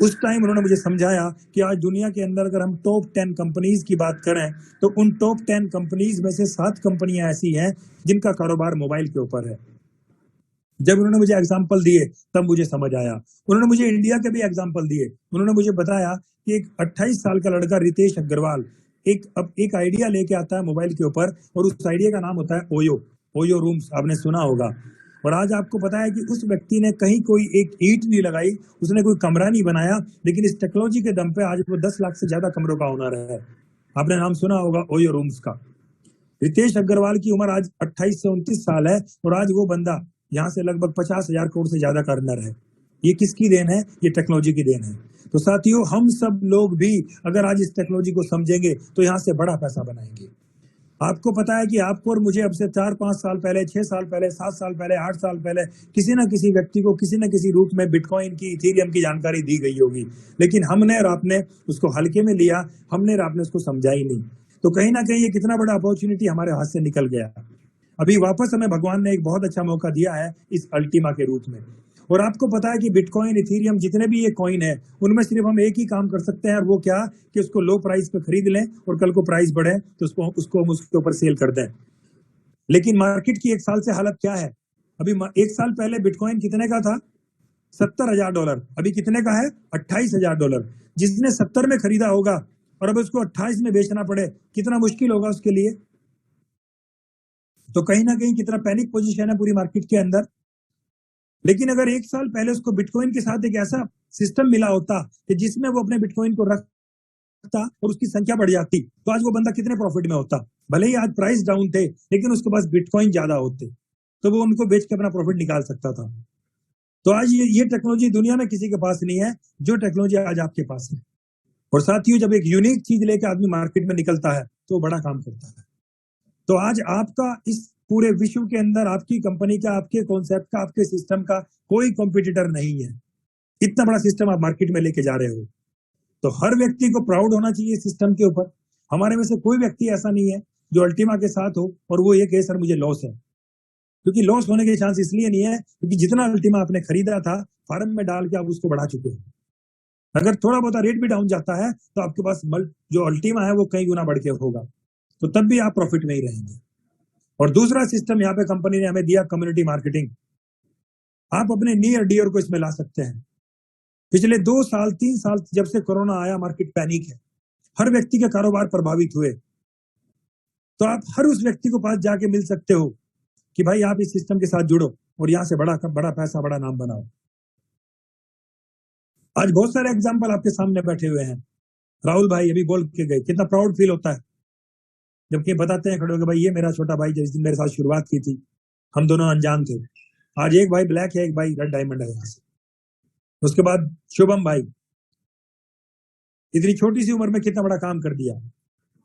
Speaker 8: उस टाइम उन्होंने मुझे समझाया कि आज दुनिया के अंदर अगर हम टॉप 10 कंपनीज की बात करें तो उन टॉप 10 कंपनीज में से 7 कंपनियां ऐसी हैं जिनका कारोबार मोबाइल के ऊपर है। जब उन्होंने मुझे एग्जाम्पल दिए तब मुझे समझ आया। उन्होंने मुझे इंडिया के भी एग्जाम्पल दिए। उन्होंने मुझे बताया कि एक 28 साल का लड़का रितेश अग्रवाल एक आइडिया लेके आता है मोबाइल के ऊपर और उस आइडिया का नाम होता है ओयो रूम्स, आपने सुना होगा। और आज आपको पता है कि उस व्यक्ति ने कहीं कोई एक ईंट नहीं लगाई, उसने कोई कमरा नहीं बनाया, लेकिन इस टेक्नोलॉजी के दम पे आज वो 10 लाख से ज्यादा कमरों का ओनर है। आपने नाम सुना होगा ओयो रूम्स का। रितेश अग्रवाल की उम्र आज 28 से 29 साल है और आज वो बंदा यहाँ से लगभग 50,000 करोड़ से ज्यादा का अर्नर है। ये किसकी देन है? ये टेक्नोलॉजी की देन है। तो साथियों, हम सब लोग भी अगर आज इस टेक्नोलॉजी को समझेंगे तो यहाँ से बड़ा पैसा बनाएंगे। आपको पता है कि आपको और मुझे अब से 4-5 साल पहले, 6 साल पहले, 7 साल पहले, 8 साल पहले किसी न किसी व्यक्ति को किसी न किसी रूप में बिटकॉइन की, इथेरियम की जानकारी दी गई होगी, लेकिन हमने और आपने उसको हल्के में लिया, हमने और आपने उसको समझा ही नहीं। तो कहीं ना कहीं ये कितना बड़ा अपॉर्चुनिटी हमारे हाथ से निकल गया। अभी वापस हमें भगवान ने एक बहुत अच्छा मौका दिया है इस अल्टीमा के रूप में। और आपको पता है कि बिटकॉइन, इथेरियम, जितने भी ये कॉइन है, उनमें सिर्फ हम एक ही काम कर सकते हैं और वो क्या, कि उसको लो प्राइस पे खरीद लें और कल को प्राइस बढ़े तो उसको हम उसके ऊपर सेल कर दें। लेकिन मार्केट की 1 साल से हालत क्या है? अभी 1 साल पहले बिटकॉइन कितने का था? $70,000। अभी कितने का है? $28,000। जिसने 70 में खरीदा होगा और अब उसको 28 में बेचना पड़े, कितना मुश्किल होगा उसके लिए। तो कहीं ना कहीं कितना पैनिक पोजीशन है पूरी मार्केट के अंदर। लेकिन अगर 1 साल पहले उसको बिटकॉइन के साथ एक ऐसा सिस्टम मिला होता कि जिसमें वो अपने बिटकॉइन को रखता और उसकी संख्या बढ़ जाती, तो आज वो बंदा कितने प्रॉफिट में होता। भले ही आज प्राइस डाउन थे, लेकिन उसके पास बिटकॉइन ज्यादा होते तो वो उनको बेच के अपना प्रॉफिट निकाल सकता था। तो आज ये टेक्नोलॉजी दुनिया में किसी के पास नहीं है जो टेक्नोलॉजी आज आपके पास है। और साथियों, जब एक यूनिक चीज लेकर आदमी मार्केट में निकलता है तो बड़ा काम करता है। तो आज आपका इस पूरे विश्व के अंदर आपकी कंपनी का, आपके कॉन्सेप्ट का, आपके सिस्टम का कोई कॉम्पिटिटर नहीं है। इतना बड़ा सिस्टम आप मार्केट में लेके जा रहे हो, तो हर व्यक्ति को प्राउड होना चाहिए सिस्टम के ऊपर। हमारे में से कोई व्यक्ति ऐसा नहीं है जो अल्टीमा के साथ हो और वो ये कहे सर मुझे लॉस है, क्योंकि लॉस होने के चांस इसलिए नहीं है क्योंकि जितना अल्टीमा आपने खरीदा था फार्म में डाल के आप उसको बढ़ा चुके हो। अगर थोड़ा बहुत रेट भी डाउन जाता है तो आपके पास जो अल्टीमा है वो कई गुना बढ़ के होगा, तो तब भी आप प्रॉफिट में ही रहेंगे। और दूसरा सिस्टम यहाँ पे कंपनी ने हमें दिया, कम्युनिटी मार्केटिंग। आप अपने नियर डियर को इसमें ला सकते हैं। पिछले 2 साल 3 साल जब से कोरोना आया, मार्केट पैनिक है, हर व्यक्ति के कारोबार प्रभावित हुए। तो आप हर उस व्यक्ति को पास जाके मिल सकते हो कि भाई आप इस सिस्टम के साथ जुड़ो और यहाँ से बड़ा पैसा, बड़ा नाम बनाओ। आज बहुत सारे एग्जाम्पल आपके सामने बैठे हुए हैं। राहुल भाई अभी बोल के गए, कितना प्राउड फील होता है। जबकि बताते हैं खड़े होकर, भाई ये मेरा छोटा भाई जिस दिन मेरे साथ शुरुआत की थी, हम दोनों अनजान थे। आज एक भाई ब्लैक है, एक भाई रेड डायमंड है यहाँ से। उसके बाद शुभम भाई, इतनी छोटी सी उम्र में कितना बड़ा काम कर दिया।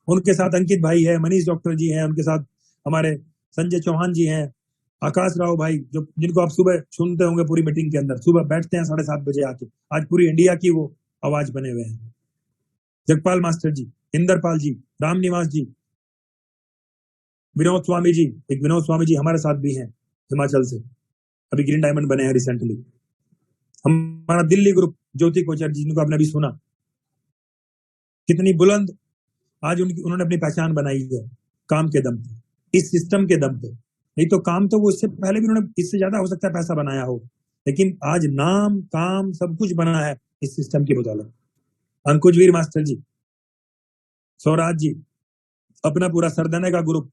Speaker 8: उनके साथ अंकित भाई है, मनीष डॉक्टर जी हैं, उनके साथ हमारे संजय चौहान जी हैं, आकाश राव भाई, जो जिनको आप सुबह सुनते होंगे पूरी मीटिंग के अंदर, सुबह बैठते हैं 7:30 बजे आके, आज पूरी इंडिया की वो आवाज बने हुए हैं। जगपाल मास्टर जी, इंदरपाल जी, राम निवास जी, विनोद स्वामी जी, एक विनोद स्वामी जी हमारे साथ भी हैं हिमाचल से, अभी ग्रीन डायमंड बने हैं रिसेंटली। हमारा दिल्ली ग्रुप, ज्योति कोचर जी, जिनको आपने अभी सुना, कितनी बुलंद आज उन्होंने अपनी पहचान बनाई है काम के दम पे, इस सिस्टम के दम पे। नहीं तो काम तो वो इससे पहले भी उन्होंने इससे ज्यादा हो सकता है पैसा बनाया हो, लेकिन आज नाम काम सब कुछ बना है इस सिस्टम की बदौलत। अंकुश वीर मास्टर जी, स्वराज जी, अपना पूरा सरदने का ग्रुप,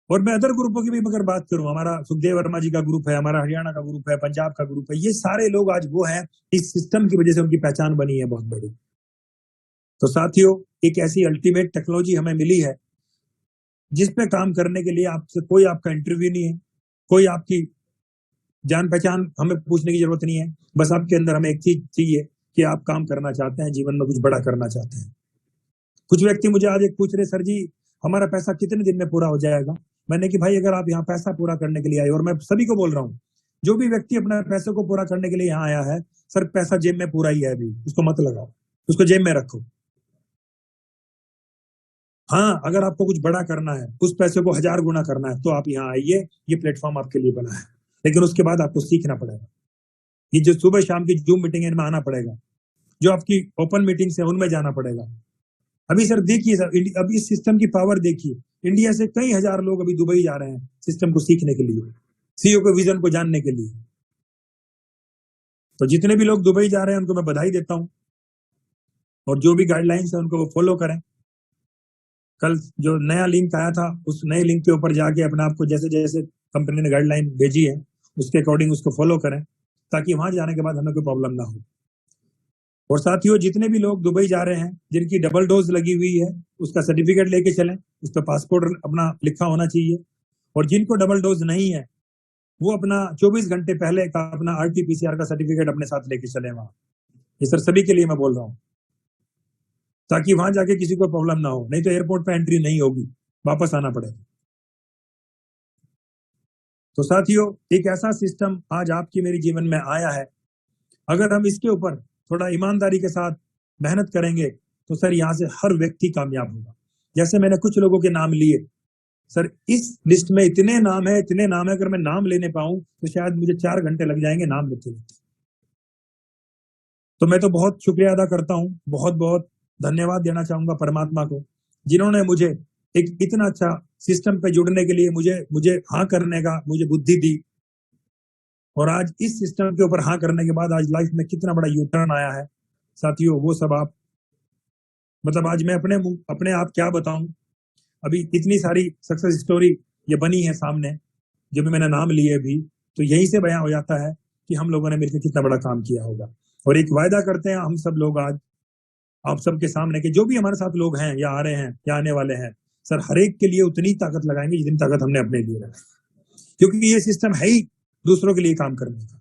Speaker 8: और मैं अदर ग्रुपों की भी अगर बात करूं, हमारा सुखदेव वर्मा जी का ग्रुप है, हमारा हरियाणा का ग्रुप है, पंजाब का ग्रुप है, ये सारे लोग आज वो हैं, इस सिस्टम की वजह से उनकी पहचान बनी है बहुत बड़ी। तो साथियों, एक ऐसी अल्टीमेट टेक्नोलॉजी हमें मिली है जिस पे काम करने के लिए आपसे कोई आपका इंटरव्यू नहीं है, कोई आपकी जान पहचान हमें पूछने की जरूरत नहीं है। बस आपके अंदर हमें एक चीज चाहिए कि आप काम करना चाहते हैं, जीवन में कुछ बड़ा करना चाहते हैं। कुछ व्यक्ति मुझे आज एक पूछ रहे, सर जी हमारा पैसा कितने दिन में पूरा हो जाएगा? मैंने कि भाई अगर आप यहाँ पैसा पूरा करने के लिए आए, और मैं सभी को बोल रहा हूँ, जो भी व्यक्ति अपने पैसे को पूरा करने के लिए यहाँ आया है, सर पैसा जेब में पूरा ही है, अभी उसको मत लगाओ, उसको जेब में रखो। हाँ, अगर आपको कुछ बड़ा करना है, उस पैसे को 1000 गुना करना है, तो आप यहाँ आइए, ये प्लेटफॉर्म आपके लिए बना है। लेकिन उसके बाद आपको सीखना पड़ेगा। ये जो सुबह शाम की जूम मीटिंग है, इनमें आना पड़ेगा, जो आपकी ओपन मीटिंग्स है उनमें जाना पड़ेगा। अभी सर देखिए सर, अभी इस सिस्टम की पावर देखिए, इंडिया से कई हजार लोग अभी दुबई जा रहे हैं सिस्टम को सीखने के लिए, सीईओ के विजन को जानने के लिए। तो जितने भी लोग दुबई जा रहे हैं उनको मैं बधाई देता हूं, और जो भी गाइडलाइंस है उनको वो फॉलो करें। कल जो नया लिंक आया था, उस नए लिंक के ऊपर जाके अपने आप को जैसे जैसे कंपनी ने गाइडलाइन भेजी है उसके अकॉर्डिंग उसको फॉलो करें, ताकि वहां जाने के बाद हमें कोई प्रॉब्लम ना हो। और साथियों, जितने भी लोग दुबई जा रहे हैं, जिनकी डबल डोज लगी हुई है, उसका सर्टिफिकेट लेके चलें, उस पर पासपोर्ट अपना लिखा होना चाहिए। और जिनको डबल डोज नहीं है, वो अपना 24 घंटे पहले का अपना RT-PCR का सर्टिफिकेट अपने साथ लेके चले वहां। ये सर सभी के लिए मैं बोल रहा हूँ, ताकि वहां जाके किसी को प्रॉब्लम ना हो, नहीं तो एयरपोर्ट पे एंट्री नहीं होगी, वापस आना पड़ेगा। तो साथियों, एक ऐसा सिस्टम आज आपकी मेरी जीवन में आया है, अगर हम इसके ऊपर थोड़ा ईमानदारी के साथ मेहनत करेंगे तो सर यहाँ से हर व्यक्ति कामयाब होगा। जैसे मैंने कुछ लोगों के नाम लिए, सर इस लिस्ट में इतने नाम है, इतने नाम है, अगर मैं नाम लेने पाऊं तो शायद मुझे 4 घंटे लग जाएंगे नाम लेते लेते। तो मैं तो बहुत शुक्रिया अदा करता हूं, बहुत बहुत धन्यवाद देना चाहूंगा परमात्मा को, जिन्होंने मुझे एक इतना अच्छा सिस्टम पे जुड़ने के लिए मुझे हाँ करने का मुझे बुद्धि दी। और आज इस सिस्टम के ऊपर हाँ करने के बाद आज लाइफ में कितना बड़ा यू टर्न आया है साथियों, वो सब आप मतलब आज मैं अपने आप क्या बताऊं। अभी इतनी सारी सक्सेस स्टोरी ये बनी है सामने, जो भी मैंने नाम लिए भी, तो यहीं से बयां हो जाता है कि हम लोगों ने मिलकर कितना बड़ा काम किया होगा। और एक वायदा करते हैं हम सब लोग आज आप सबके सामने कि जो भी हमारे साथ लोग हैं या आ रहे हैं या आने वाले हैं, सर हर एक के लिए उतनी ताकत लगाएंगे जितनी ताकत हमने अपने लिए लगाई, क्योंकि ये सिस्टम है ही दूसरों के लिए काम करने का।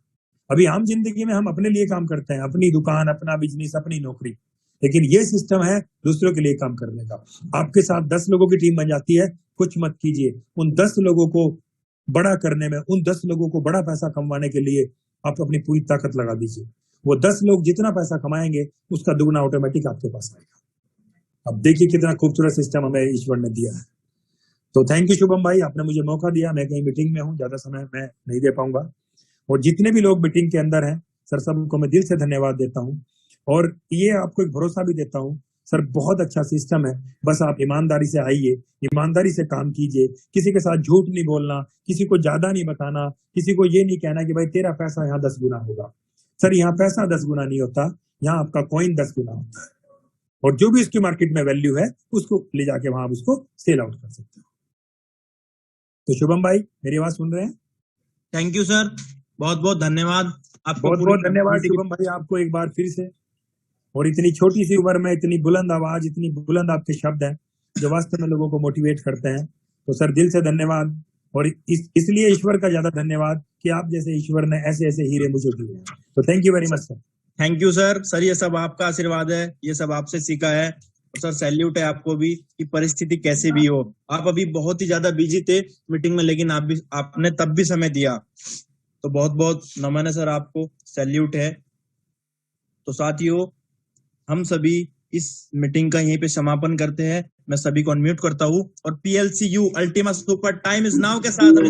Speaker 8: अभी आम जिंदगी में हम अपने लिए काम करते हैं, अपनी दुकान, अपना बिजनेस, अपनी नौकरी, लेकिन ये सिस्टम है दूसरों के लिए काम करने का। आपके साथ 10 लोगों की टीम बन जाती है, कुछ मत कीजिए, उन 10 लोगों को बड़ा करने में, उन 10 लोगों को बड़ा पैसा कमाने के लिए आप अपनी पूरी ताकत लगा दीजिए। वो 10 लोग जितना पैसा कमाएंगे उसका दुगना ऑटोमेटिक आपके पास आएगा। अब देखिए कितना खूबसूरत सिस्टम हमें ईश्वर ने दिया है। तो थैंक यू शुभम भाई, आपने मुझे मौका दिया। मैं कहीं मीटिंग में हूँ, ज्यादा समय मैं नहीं दे पाऊंगा। और जितने भी लोग मीटिंग के अंदर हैं सर, सबको मैं दिल से धन्यवाद देता हूँ, और ये आपको एक भरोसा भी देता हूँ सर, बहुत अच्छा सिस्टम है। बस आप ईमानदारी से आइए, ईमानदारी से काम कीजिए, किसी के साथ झूठ नहीं बोलना, किसी को ज्यादा नहीं बताना, किसी को ये नहीं कहना कि भाई तेरा पैसा यहाँ 10 गुना होगा। सर यहाँ पैसा 10 गुना नहीं होता, यहाँ आपका कॉइन 10 गुना होता है, और जो भी इसकी मार्केट में वैल्यू है उसको ले जाके वहां आप उसको सेल आउट कर सकते हो। तो शुभम भाई मेरी आवाज सुन रहे हैं?
Speaker 2: थैंक यू सर, बहुत बहुत धन्यवाद आपको।
Speaker 8: बहुत बहुत धन्यवाद शुभम भाई आपको एक बार फिर से। और इतनी छोटी सी उम्र में इतनी बुलंद आवाज, इतनी बुलंद आपके शब्द हैं, जो वास्तव में लोगों को मोटिवेट करते हैं। तो सर दिल से धन्यवाद, और इसलिए ईश्वर का ज्यादा धन्यवाद कि आप जैसे ईश्वर ने ऐसे ऐसे हीरे मुझे दिए हैं। तो thank you very much sir.
Speaker 2: Thank you sir. Sir ये सब आपका आशीर्वाद है, ये सब आपसे सीखा है। और सर सैल्यूट है आपको भी कि परिस्थिति कैसे भी हो, आप अभी बहुत ही ज्यादा बिजी थे मीटिंग में, लेकिन आपने तब भी समय दिया, तो बहुत बहुत नमन है सर आपको, सैल्यूट है। तो साथियों, हम सभी इस मीटिंग का यहीं पे समापन करते हैं। मैं सभी को अनम्यूट करता हूँ और PLCU Ultima super time is now के साथ